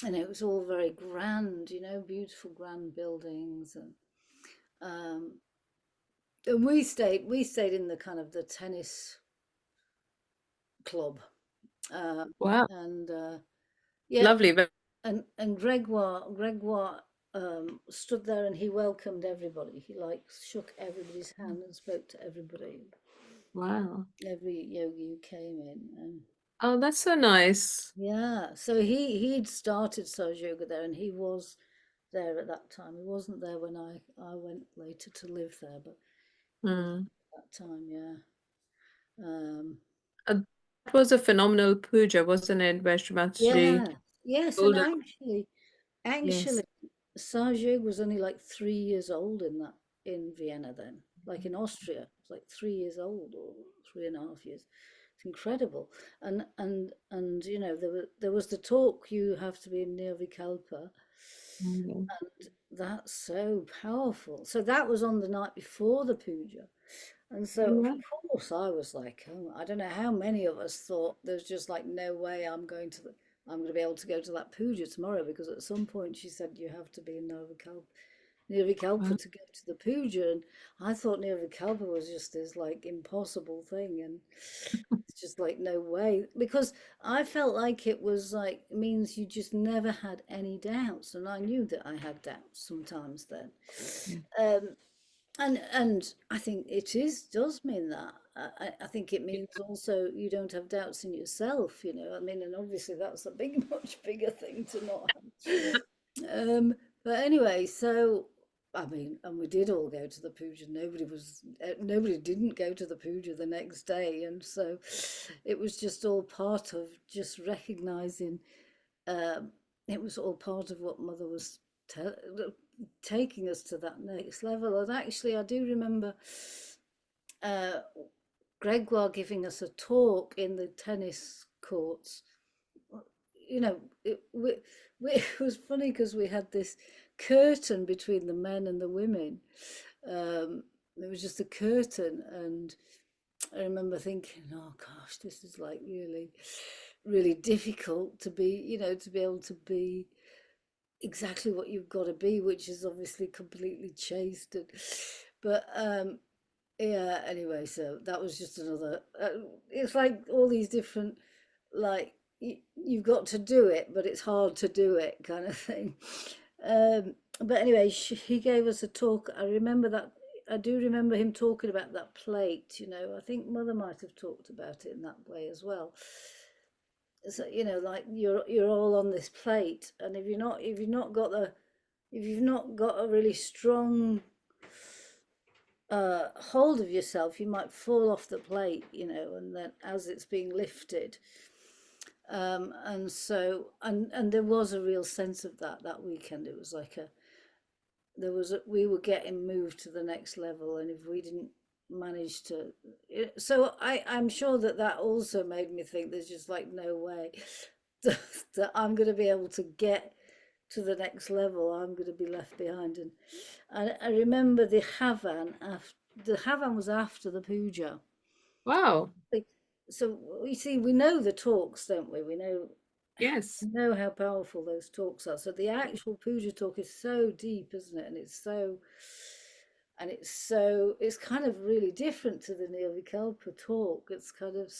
and it was all very grand. Beautiful grand buildings, um, and we stayed in the kind of the tennis club, uh, Wow. and yeah, Lovely. and Gregoire stood there and he welcomed everybody. He like shook everybody's hand and spoke to everybody, Wow. every yogi who came in. And Oh, that's so nice. yeah, so he'd started Sahaja Yoga there, and he was there at that time. He wasn't there when I went later to live there, but he was Hmm. at that time. Yeah. um That was a phenomenal puja, wasn't it, where yeah, Shri yes, and told us? actually Yes. Sahaja was only like 3 years old in Vienna then. Like in Austria, it's like 3 years old, or 3.5 years. It's incredible. And there was the talk, you have to be in Nirvikalpa, Mhm. and that's so powerful. So that was on the night before the puja. And so of Wow. course I was like, oh, I don't know how many of us thought there's just like no way I'm going to be able to go to that puja tomorrow, because at some point she said you have to be in Nirvikalpa Wow. to go to the puja, and I thought Nirvikalpa was just this like impossible thing, and it's just like no way, because I felt like it was like, it means you just never had any doubts, and I knew that I had doubts sometimes then. Yeah. um and I think does mean that. I think it means also you don't have doubts in yourself. I mean, and obviously that's a big, much bigger thing to not have. But anyway, so I mean, and we did all go to the puja. Nobody didn't go to the puja the next day, and so it was just all part of just recognizing. Um, it was all part of what Mother was taking us to that next level. And actually, I do remember Gregoire giving us a talk in the tennis courts. You know, it was funny because we had this curtain between the men and the women. There was just a curtain, and I remember thinking, oh gosh, this is like really, really difficult to be, you know, to be able to be exactly what you've got to be, which is obviously completely chaste. But yeah, anyway, so that was just another, it's like all these different, like, you've got to do it, but it's hard to do it kind of thing. But anyway, he gave us a talk. I remember that. I do remember him talking about that plate. You know, I think Mother might have talked about it in that way as well. So, you know, like you're all on this plate, and if you've not got a really strong hold of yourself, you might fall off the plate, you know, and then as it's being lifted. And so, and there was a real sense of that weekend. It was like we were getting moved to the next level, and if we didn't manage to, so I'm sure that also made me think there's just like no way that I'm going to be able to get to the next level. I'm going to be left behind. And I remember the Havan was after the puja. Wow. So we see, we know the talks, don't we? Yes. We know how powerful those talks are. So the actual puja talk is so deep, isn't it? And it's kind of really different to the Nirvikalpa talk. It's kind of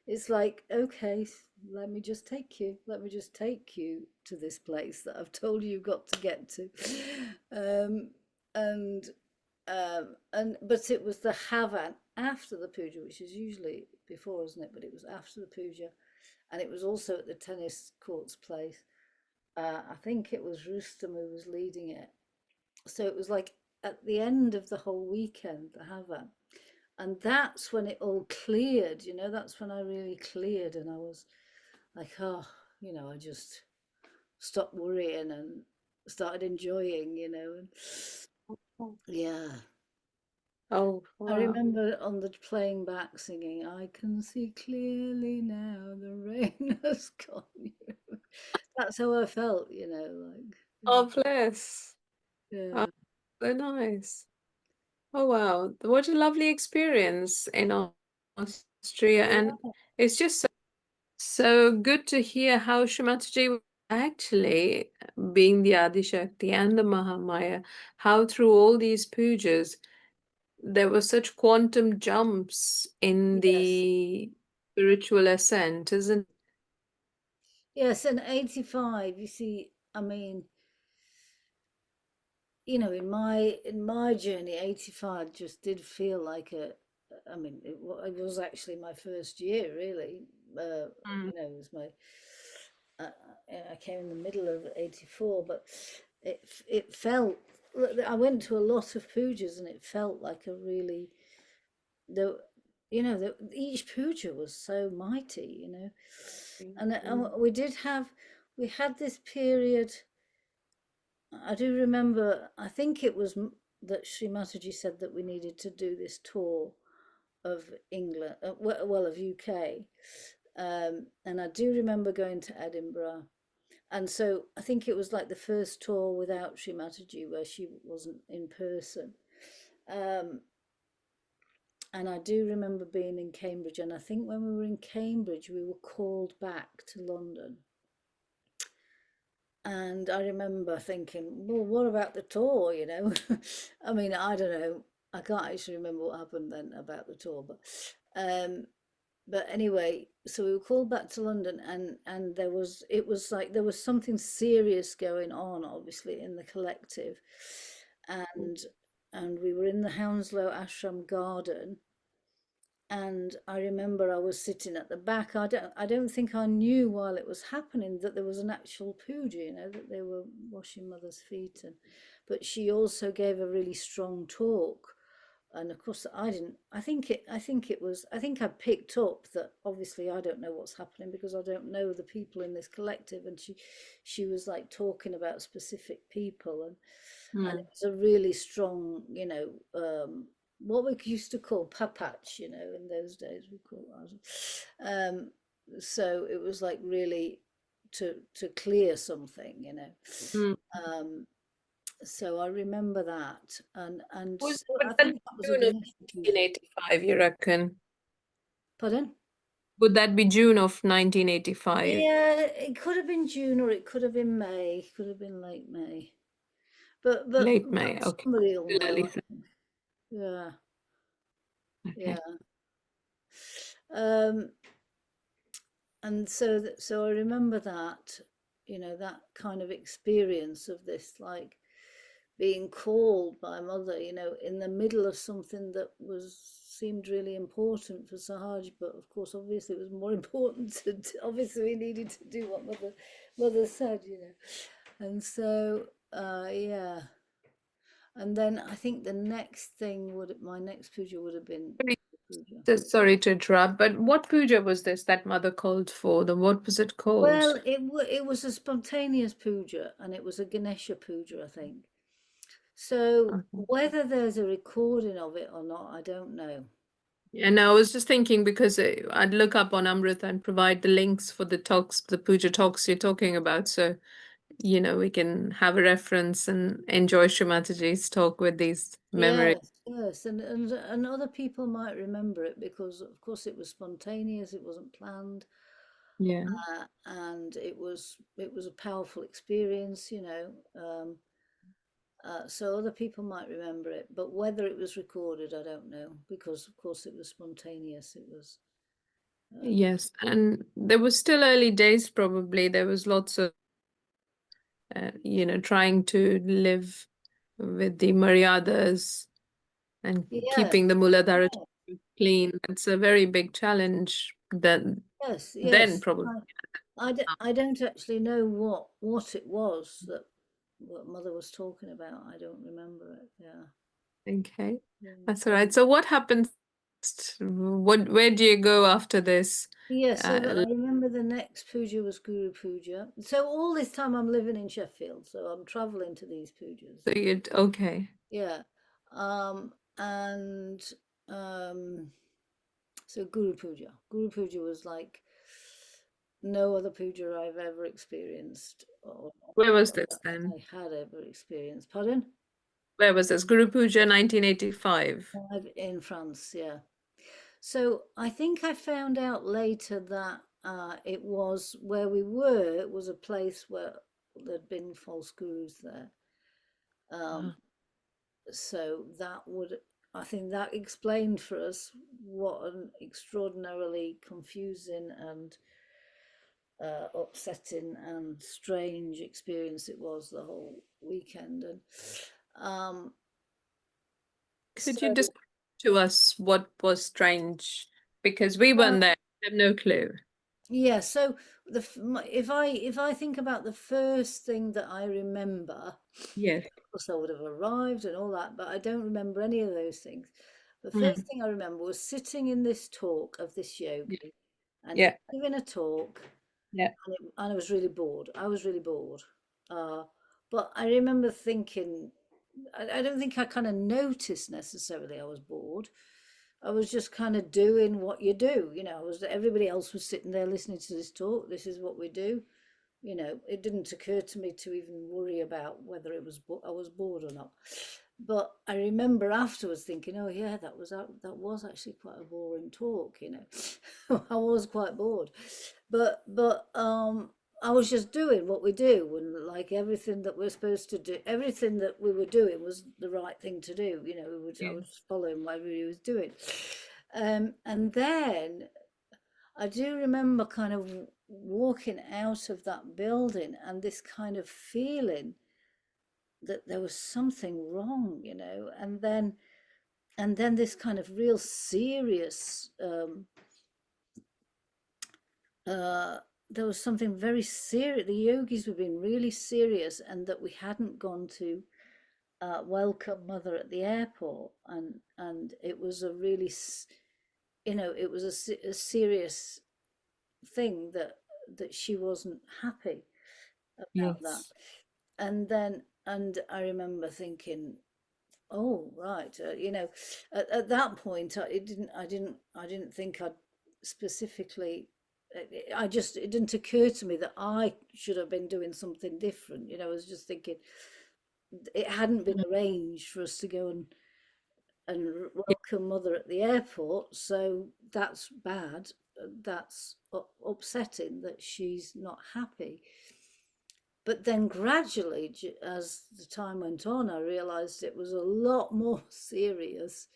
it's like, okay, let me just take you to this place that I've told you you've got to get to. But it was the Havan after the puja, which is usually before, isn't it? But it was after the puja, and it was also at the tennis courts place. I think it was Rustam who was leading it. So it was like at the end of the whole weekend, the Havan. And that's when it all cleared, you know, that's when I really cleared, and I was like, oh, you know, I just stopped worrying and started enjoying, you know. And yeah. Oh, I wow. remember on the playing back singing, I can see clearly now the rain has gone. That's how I felt, you know, like, Oh, bless. yeah. Oh, so nice. Oh, wow. What a lovely experience in Austria. And Yeah. it's just so good to hear how Shri Mataji was actually being the Adi Shakti and the Mahamaya, how through all these pujas, there were such quantum jumps in Yes. the spiritual ascent, isn't Yes, and 85, you see, I mean, you know, in my journey, 85 just did feel like I mean, it was actually my first year, really. it? You know, it was uh, I came in the middle of 84, but it felt, I went to a lot of pujas, and it felt like a really, the, you know, each puja was so mighty, you know. And we had this period. I do remember, I think it was that Sri Mataji said that we needed to do this tour of England, well, of UK. And I do remember going to Edinburgh. And so I think it was like the first tour without Sri Mataji, where she wasn't in person. Um, and I do remember being in Cambridge. And I think when we were in Cambridge, we were called back to London. And I remember thinking, well, what about the tour, you know? I mean, I don't know. I can't actually remember what happened then about the tour, um, but anyway, so we were called back to London, and it was like there was something serious going on, obviously, in the collective, and we were in the Hounslow Ashram garden. And I remember I was sitting at the back. I don't think I knew while it was happening that there was an actual puja, you know, that they were washing Mother's feet. But she also gave a really strong talk And of course I didn't, I think I picked up that obviously I don't know what's happening because I don't know the people in this collective. And she was like talking about specific people, and it was a really strong, what we used to call papach, in those days we call so it was like really to clear something, Mm. so I remember that, and Was, so would I that think be that was a June of Ganesha puja. 1985, you reckon? Pardon? Would that be June of 1985? Yeah, it could have been June or it could have been May. Could have been late May. But Late May, okay. somebody will Still know. early. I think. Yeah, Okay. yeah. Um, and so I remember that, that kind of experience of this, like being called by mother, in the middle of something that seemed really important for Sahaj, but of course, obviously, it was more important obviously we needed to do what mother said, and so yeah. And then I think the next thing my next puja would have been puja. Sorry to interrupt, but what puja was this that mother called for? What was it Well, called? it was a spontaneous puja, and it was a Ganesha puja, I think. So Okay. whether there's a recording of it or not, I don't know. Yeah, no, I was just thinking because I'd look up on Amrita and provide the links for the talks, the puja talks you're talking about. So, we can have a reference and enjoy Shri Mataji's talk with these memories. Yes, yes, and other people might remember it because, of course, it was spontaneous. It wasn't planned, Yeah. and it was a powerful experience, so other people might remember it, but whether it was recorded, I don't know, because of course it was spontaneous. It was. Yes. And there was still early days, probably. There was lots of, trying to live with the Maryadas and Yes, keeping the Muladhara clean. It's a very big challenge yes, then yes. probably. I don't actually know what it was that what mother was talking about. I don't remember it. Yeah. Okay, Yeah. that's all right. So what happens? Where do you go after this? Yeah, so Uh, I remember the next puja was Guru Puja. So all this time I'm living in Sheffield, so I'm traveling to these pujas. so you okay. Yeah. And so Guru Puja. Guru Puja was like no other puja I've ever experienced, or Where was this then? I had ever experienced. Pardon? Where was this? Guru Puja 1985. In France, yeah. So I think I found out later that it was where we were. It was a place where there'd been false gurus there. Ah, So I think that explained for us what an extraordinarily confusing and upsetting and strange experience it was the whole weekend. And could you so describe to us what was strange? Because we uh, weren't there. I have no clue. yeah, so if I think about the first thing that I remember, Yes. of course I would have arrived and all that, but I don't remember any of those things. The first Mm. thing I remember was sitting in this talk of this Yeah. yogi, and he Yeah. was giving a talk, Yeah. and I was really bored. I was really bored. But I remember thinking, I don't think I kind of noticed necessarily I was bored. I was just kind of doing what you do, everybody else was sitting there listening to this talk. This is what we do. It didn't occur to me to even worry about whether I was bored or not. But I remember afterwards thinking, oh yeah, that was actually quite a boring talk. I was quite bored, but I was just doing what we do, and like everything that we're supposed to do, everything that we were doing was the right thing to do. I was just following what everybody was doing, and then I do remember kind of walking out of that building and this kind of feeling that there was something wrong, and then this kind of real serious there was something very serious. The yogis were being really serious, and that we hadn't gone to welcome mother at the airport, and it was a really, it was a serious thing that she wasn't happy about that. Yes. And I remember thinking, oh right, at that point I didn't think I'd specifically. It didn't occur to me that I should have been doing something different. I was just thinking it hadn't been arranged for us to go and welcome mother at the airport, so that's bad. That's upsetting that she's not happy. But then gradually, as the time went on, I realized it was a lot more serious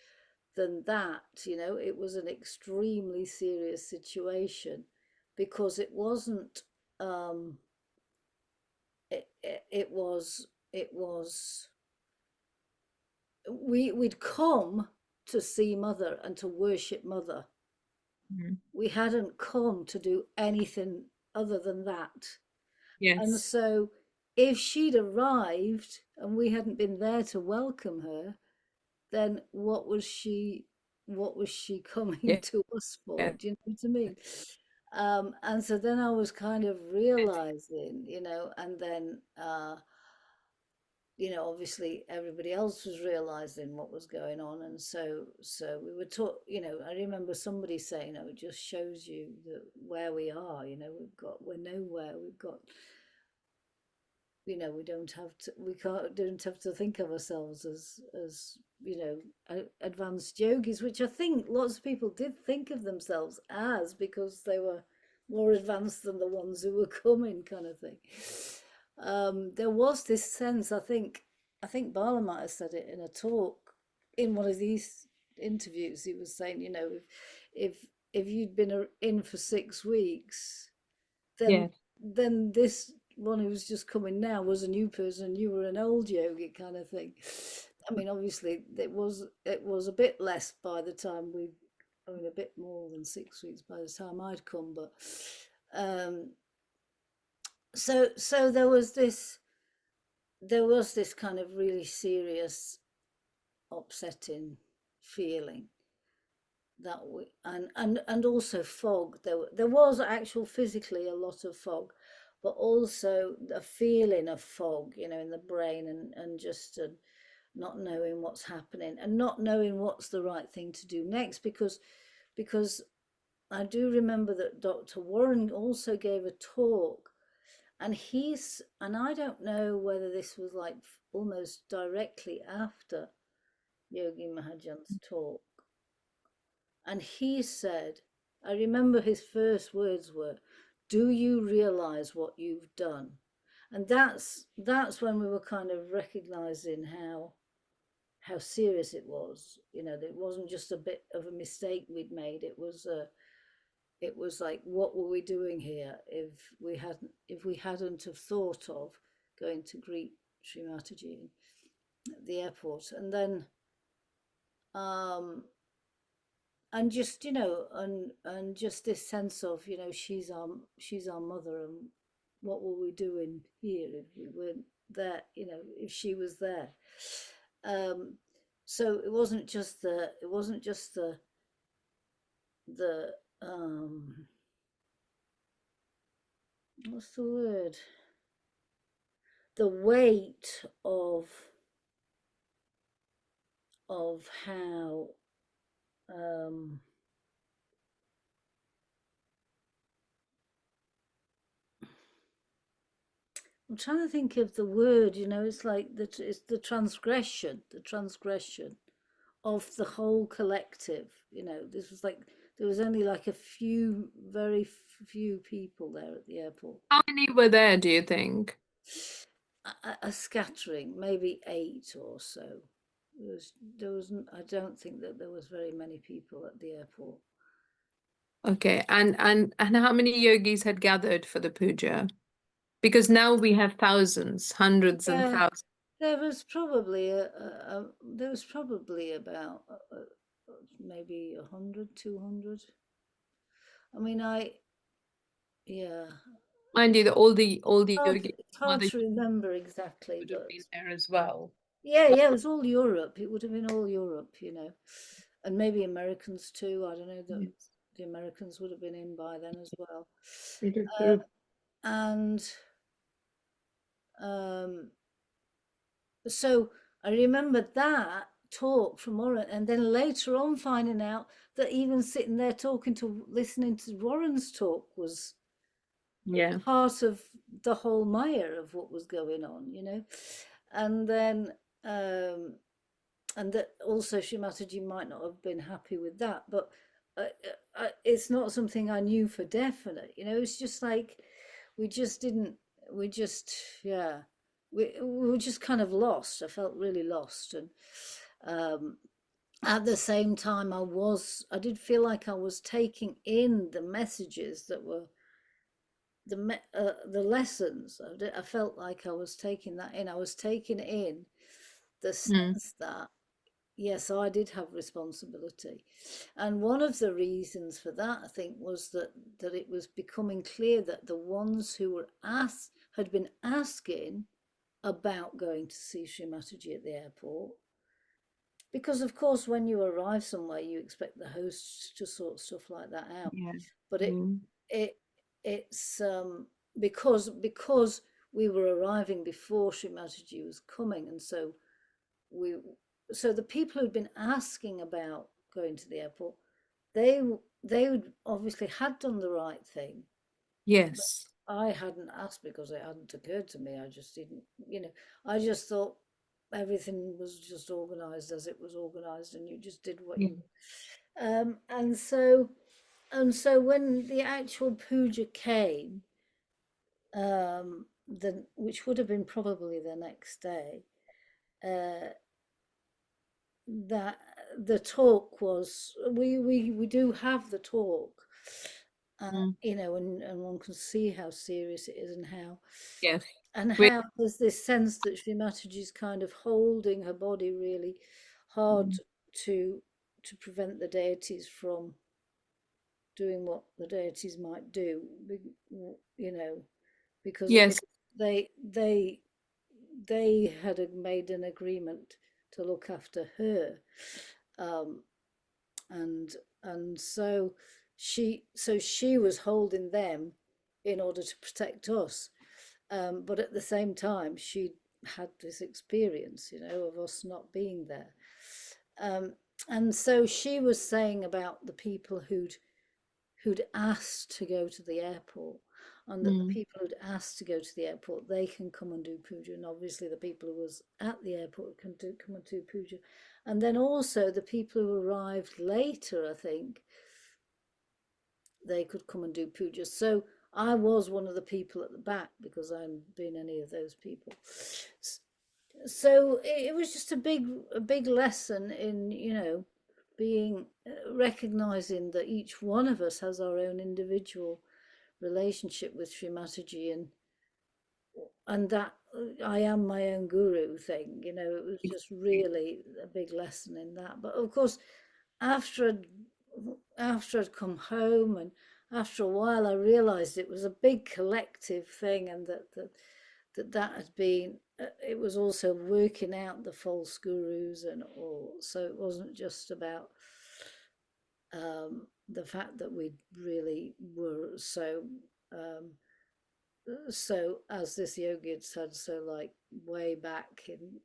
than that. It was an extremely serious situation, because it wasn't, it was we'd come to see mother and to worship mother. Mhm. We hadn't come to do anything other than that. And Yes. so if she'd arrived and we hadn't been there to welcome her, then what was she coming Yeah. to us for? Yeah. Do you know what I mean? And so then I was kind of realizing, and then obviously everybody else was realizing what was going on, and so we were taught. I remember somebody saying, "Oh, it just shows you that where we are. We're nowhere. We've got." We don't have to think of ourselves as advanced yogis, which I think lots of people did think of themselves as, because they were more advanced than the ones who were coming, kind of thing. There was this sense, I think Bala might have said it in a talk in one of these interviews. He was saying, if you'd been in for 6 weeks, then Yes. this one who's just coming now was a new person and you were an old yogi, kind of thing. I mean, obviously it was a bit less by the time a bit more than 6 weeks by the time I'd come, but um so there was this kind of really serious, upsetting feeling that we and also fog. There was actual physically a lot of fog, but also a feeling of fog, in the brain, and just not knowing what's happening and not knowing what's the right thing to do next, because I do remember that Dr. Warren also gave a talk, and I don't know whether this was like almost directly after Yogi Mahajan's talk. And he said, I remember his first words were, "Do you realize what you've done?" And that's when we were kind of recognizing how serious it was. It wasn't just a bit of a mistake we'd made. It was like, what were we doing here if we hadn't have thought of going to greet Shri Mataji at the airport. And then and just and just this sense of, she's our mother, and what were we doing here if we weren't there, if she was there. So it wasn't just the what's the word, the weight of how I'm trying to think of the word. It's like it's the transgression of the whole collective. This was like, there was only like very few people there at the airport. How many were there, do you think? A scattering, maybe 8 or so. I don't think that there was very many people at the airport. Okay, and how many yogis had gathered for the puja? Because now we have thousands, hundreds and thousands. There was probably about maybe 100, 200. I mean, yeah. Mind you, all the yogis, It's hard mother to remember exactly, would have but been there as well. Yeah, yeah, it was all Europe. It would have been all Europe, you know, and maybe Americans too. I don't know that Yes, the Americans would have been in by then as well. it is Uh, true. and um, so I remember that talk from Warren, and then later on finding out that even sitting there listening to Warren's talk was Yeah. part of the whole mire of what was going on, you know. And then um, and that also Shri Mataji might not have been happy with that, but it's not something I knew for definite, you know. It's just like we just didn't, we just, yeah, we were just kind of lost. I felt really lost, and um, at the same time, I did feel like I was taking in the messages that were the lessons. I felt like I was taking that in. I was taking in the Mm. sense that yes, I did have responsibility. And one of the reasons for that, I think, was that it was becoming clear that the ones who were had been asking about going to see Shri Mataji at the airport, because of course when you arrive somewhere you expect the hosts to sort stuff like that out. Yeah. But Mm. it's because we were arriving before Shri Mataji was coming, and we so the people who'd been asking about going to the airport, they they would obviously had done the right thing. Yes. I hadn't asked because it hadn't occurred to me. I just didn't, you know, I just thought everything was just organized as it was organized, and you just did what Yeah. you and so when the actual puja came, which would have been probably the next day, uh, that the talk was we do have the talk, Mm. you know, and one can see how serious it is, Yes. and We, how there's this sense that Sri Mataji is kind of holding her body really hard mm. to to prevent the deities from doing what the deities might do, you know, because of Yes. course they had made an agreement to look after her, um, and so she was holding them in order to protect us, but at the same time she had this experience, you know, of us not being there, um, and so she was saying about the people who'd asked to go to the airport, and that the Mm. people who'd asked to go to the airport, they can come and do puja, and obviously the people who was at the airport come and do puja, and then also the people who arrived later, I think, they could come and do puja. So I was one of the people at the back because I hadn't been any of those people. So it was just a big lesson in, you know, being recognizing that each one of us has our own individual relationship with Sri Mataji, and that I am my own guru thing, you know. It was just really a big lesson in that. But of course, after I'd, after I'd come home, and after a while, I realized it was a big collective thing, and that had been, it was also working out the false gurus and all. So it wasn't just about the fact that we really were so as this yogi had said, so like way back in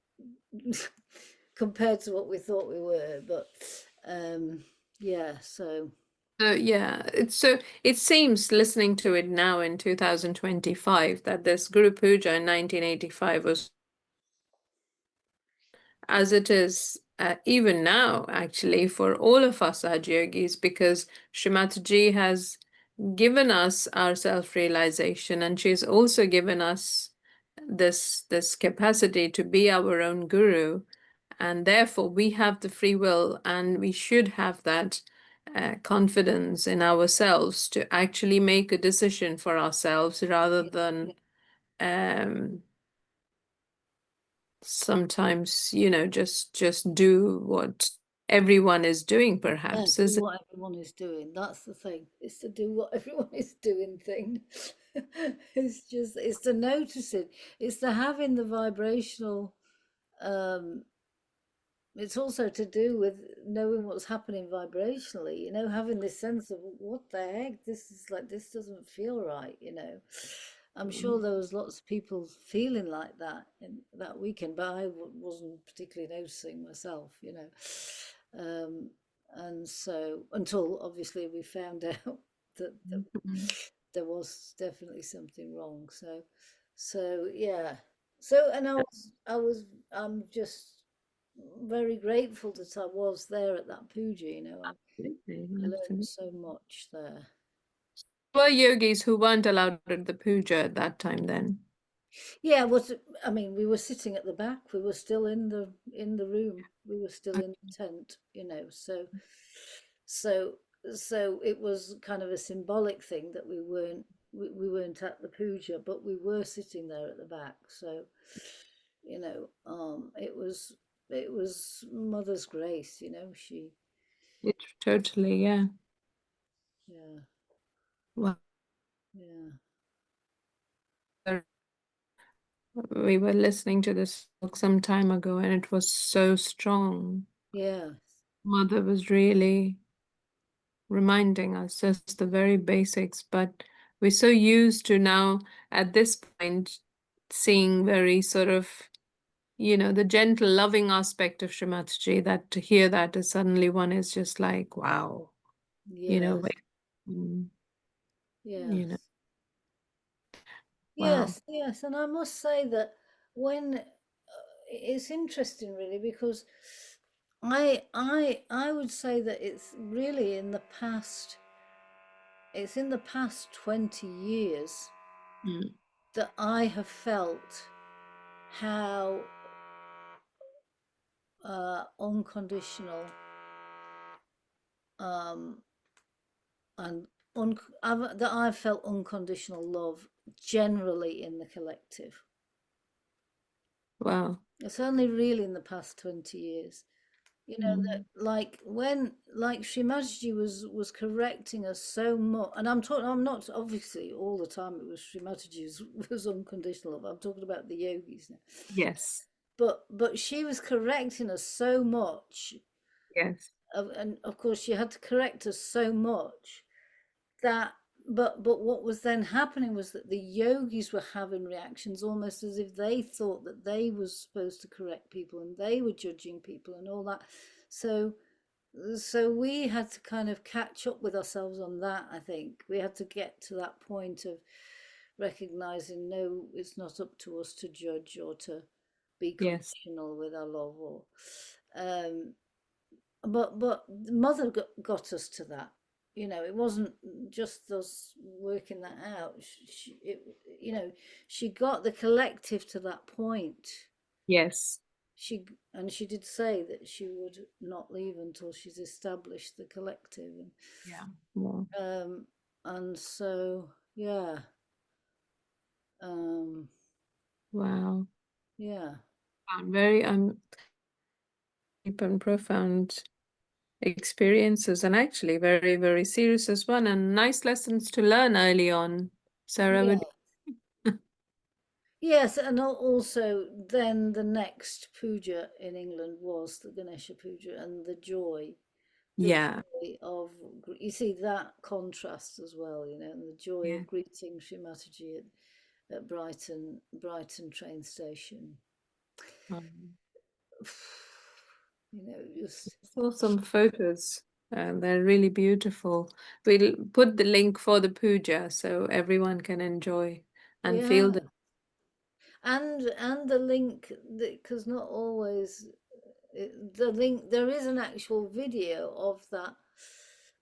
compared to what we thought we were, but yeah, so So yeah, it seems listening to it now in 2025 that this Guru Puja in 1985 was as it is even now, actually, for all of us Sahaja Yogis, because Shri Mataji has given us our self-realization, and she's also given us this capacity to be our own guru, and therefore we have the free will, and we should have that confidence in ourselves to actually make a decision for ourselves rather than um, sometimes, just do what everyone is doing, yeah, perhaps, do is it? what everyone is doing. That's the thing. It's to do what everyone is doing thing. It's to notice it. It's to having the vibrational um, it's also to do with knowing what's happening vibrationally, you know, having this sense of what the heck, this is like, this doesn't feel right, you know. I'm sure there was lots of people feeling like that in that weekend, but I wasn't particularly noticing myself, you know. And so until obviously we found out that Mhm. there was definitely something wrong. So yeah. So and I'm just very grateful that I was there at that puja, you know. Absolutely, I learned absolutely. so much there. Were yogis who weren't allowed at the puja at that time then? Yeah, I mean, we were sitting at the back. We were still in the room. We were still in the tent, you know. So so it was kind of a symbolic thing that we weren't at the puja, but we were sitting there at the back. So, you know, it was Mother's grace, you know. She It, totally, yeah. yeah Well, yeah we were listening to this talk some time ago and it was so strong. yeah Mother was really reminding us just the very basics, but we're so used to now at this point seeing very sort of, the gentle, loving aspect of Shri Mataji, that to hear that is suddenly one is just like, wow, yes wait, mm, you know, yes. wow. Yes, and I must say that when it's interesting really because I would say that it's really in the past 20 years Mm, that I have felt how unconditional um and that I've felt unconditional love generally in the collective. wow. It's only really in the past 20 years. You know Mm, that like Sri Mataji was correcting us so much, and I'm not obviously all the time it was Sri Mataji was unconditional. I'm talking about the yogis now, yes, but she was correcting us so much, yes, and of course she had to correct us so much that but what was then happening was that the yogis were having reactions almost as if they thought that they were supposed to correct people and they were judging people and all that. So so we had to kind of catch up with ourselves on that. I think we had to get to that point of recognizing no, it's not up to us to judge or to be yes, conditional with our love or um but mother got us to that, you know. It wasn't just us working that out. You know, she got the collective to that point. yes, She did say that she would not leave until she's established the collective yeah, wow, and so yeah um wow. yeah Very deep and profound experiences, and actually very, very serious as well, and nice lessons to learn early on. Sarah yeah would, yes. And also then the next puja in England was the Ganesha puja, and the yeah, joy of you see that contrast as well, you know, and the joy yeah. of greeting Sri Mataji at Brighton train station. Um, You know, just saw some photos. They're really beautiful. We'll put the link for the puja so everyone can enjoy and feel yeah. the And the link, because not always the link, there is an actual video of that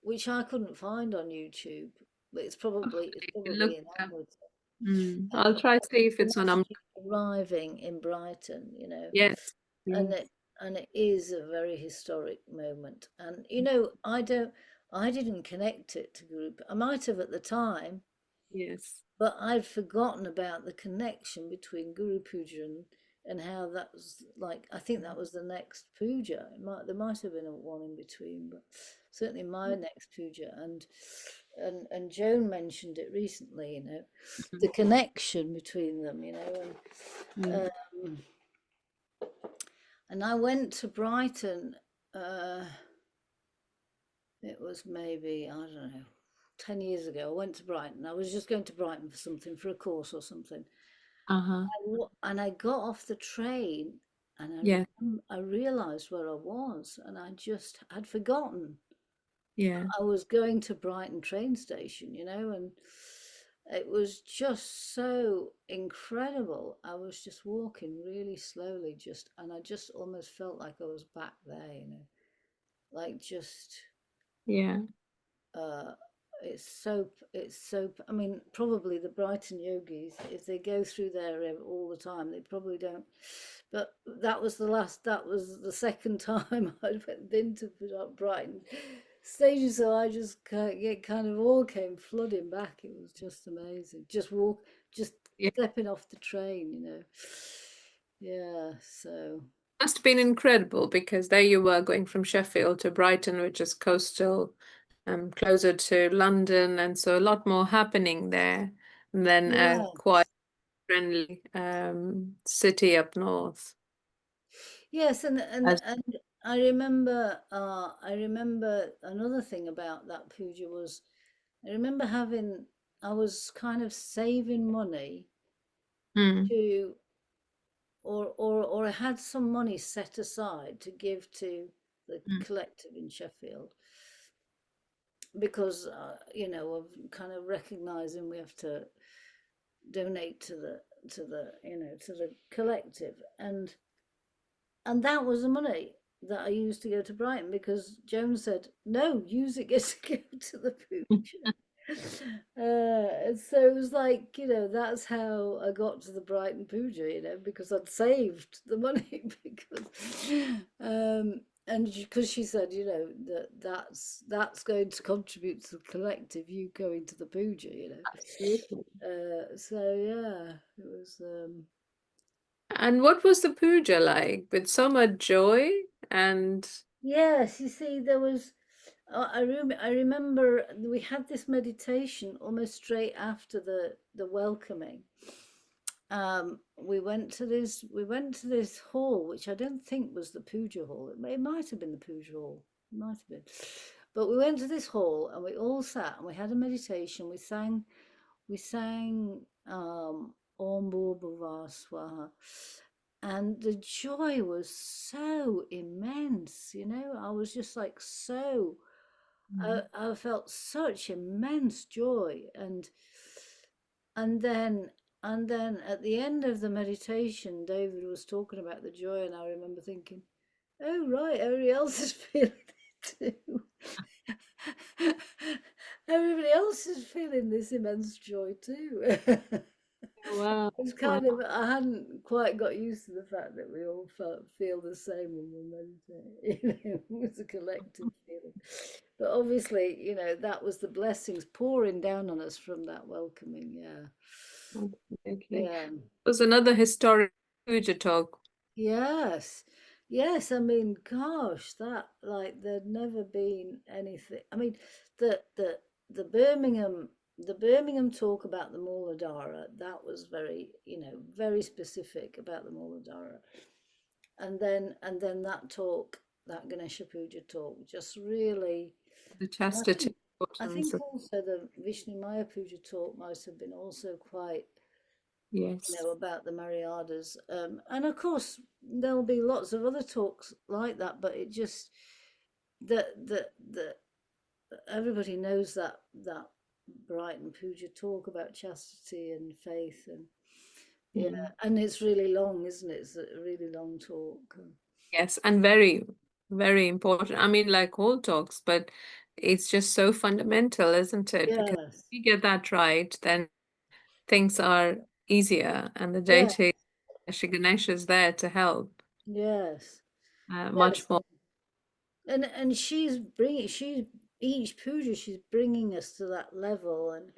which I couldn't find on YouTube, but it's look. probably in Amazon. I'll try to see if it's on. Arriving in Brighton, you know, Yes, and please. it is a very historic moment. And you know, I didn't connect it to group. I might have at the time, Yes. but I'd forgotten about the connection between Guru Puja and how that was like. I think that was the next puja. There might have been a one in between, but certainly my next puja. And Joan mentioned it recently. You know, the connection between them. You know, Mm. and And I went to Brighton. It was maybe, I don't know, 10 years ago. I went to Brighton. I was just going to Brighton for something, for a course or something. Uh-huh. And I got off the train, and Yeah. I realized where I was, and I just had forgotten Yeah. I was going to Brighton train station, and it was just so incredible. I was just walking really slowly, and I just almost felt like I was back there, like just Yeah. uh it's so I mean, probably the Brighton yogis, if they go through there all the time, they probably don't, but that was the second time I'd been to Brighton station, so I just it kind of all came flooding back. It was just amazing, just Yeah. stepping off the train, yeah, so Must have been incredible because there you were going from Sheffield to Brighton, which is coastal, closer to London, and so a lot more happening there than a yeah. quite friendly city up north. Yes, As I remember another thing about that puja was, I remember I was kind of saving money mm, to, or I had some money set aside to give to the mm, collective in Sheffield, because of kind of recognizing we have to donate to the collective, and that was the money that I used to go to Brighton, because Joan said, no, use it to go to the Puja. And so it was like, that's how I got to the Brighton Puja, because I'd saved the money, and because she said, that's going to contribute to the collective, you going to the Puja, absolutely. so yeah, it was And what was the puja like? With so much joy and yes, you see, there was. I remember we had this meditation almost straight after the welcoming. We went to this hall, which I don't think was the puja hall. It might have been the puja hall. It might have been. But we went to this hall and we all sat and we had a meditation. We sang Om Bhurбhuva Swaha. And the joy was so immense, I was just like I felt such immense joy, and then at the end of the meditation, David was talking about the joy, and I remember thinking, oh right, everybody else is feeling it too. Everybody else is feeling this immense joy too. wow, It's wow. kind of, I hadn't quite got used to the fact that we all feel the same when we meditate. It was a collective feeling. But obviously, that was the blessings pouring down on us from that welcoming. Yeah. Absolutely. Yeah. It was another historic puja talk. Yes. Yes. I mean, gosh, that, like, there'd never been anything. I mean, the Birmingham talk about the Muladhara, that was very, very specific about the Muladhara. And then that Ganesha Puja talk, just really, The and chastity I importance think of, also the Vishnu Maya Puja talk must have been also quite, yes. about the Maryadas. And of course, there'll be lots of other talks like that, but it just, the everybody knows that Brighton Puja talk about chastity and faith, and yeah, Mm. and it's really long, isn't it? It's a really long talk. Yes, and very, very important. I mean, like all talks, but it's just so fundamental, isn't it? Because if Yes, you get that right, then things are easier, and the yeah, deity Shri Ganesha is there to help yes, much yes, more. and she's each puja, she's bringing us to that level, and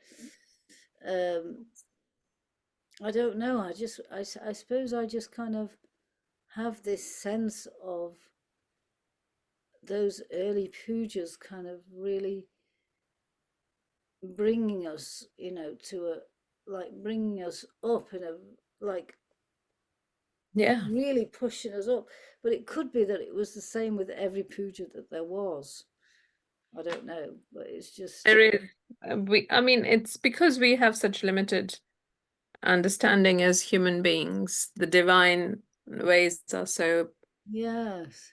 um I don't know, I suppose I just kind of have this sense of those early pujas kind of really bringing us, to a, like, bringing us up in a, like, Yeah. really pushing us up. But it could be that it was the same with every puja that there was. I don't know, but it's just, There is, I mean, it's because we have such limited understanding as human beings. The divine ways are so yes,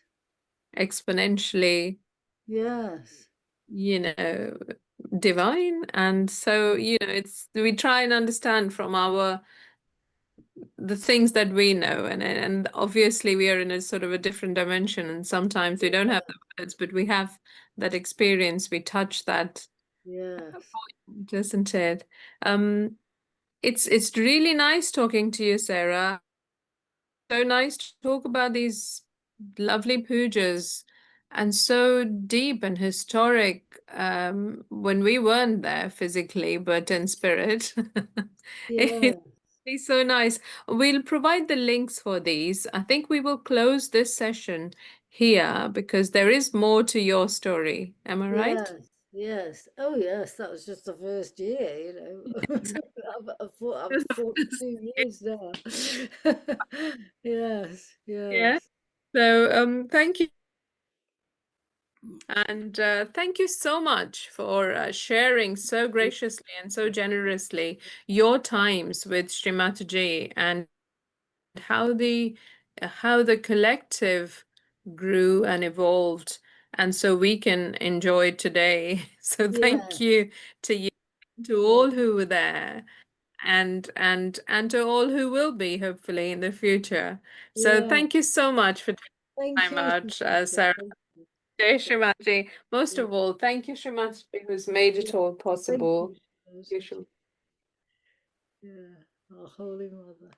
exponentially, yes, you know, divine. And so, it's, we try and understand from the things that we know, and obviously we are in a sort of a different dimension, and sometimes we don't have the words, but we have that experience, we touch that yes, point, isn't it? It's really nice talking to you, Sarah. So nice to talk about these lovely pujas, and so deep and historic, when we weren't there physically, but in spirit. yeah, It's so nice. We'll provide the links for these. I think we will close this session here because there is more to your story. Am I right? yes, yes. Oh, yes, that was just the first year, you know. I'm 42 years now. Yes, Yeah. yes, So, thank you. And thank you so much for sharing so graciously and so generously your times with Shri Mataji, and how the collective grew and evolved, and so we can enjoy today. So thank yes, you to you, to yes, all who were there, and to all who will be hopefully in the future. So yeah. thank you so much for taking Thank time you, out, Sushmita. Sarah. Thank you. Jai Shrimaji. Most Yeah, of all, thank you, Shrimaji, who's made yeah. it all Thank possible. you, You Sushmita. should- Yeah, our Holy Mother.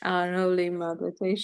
Our Holy Mother. Jai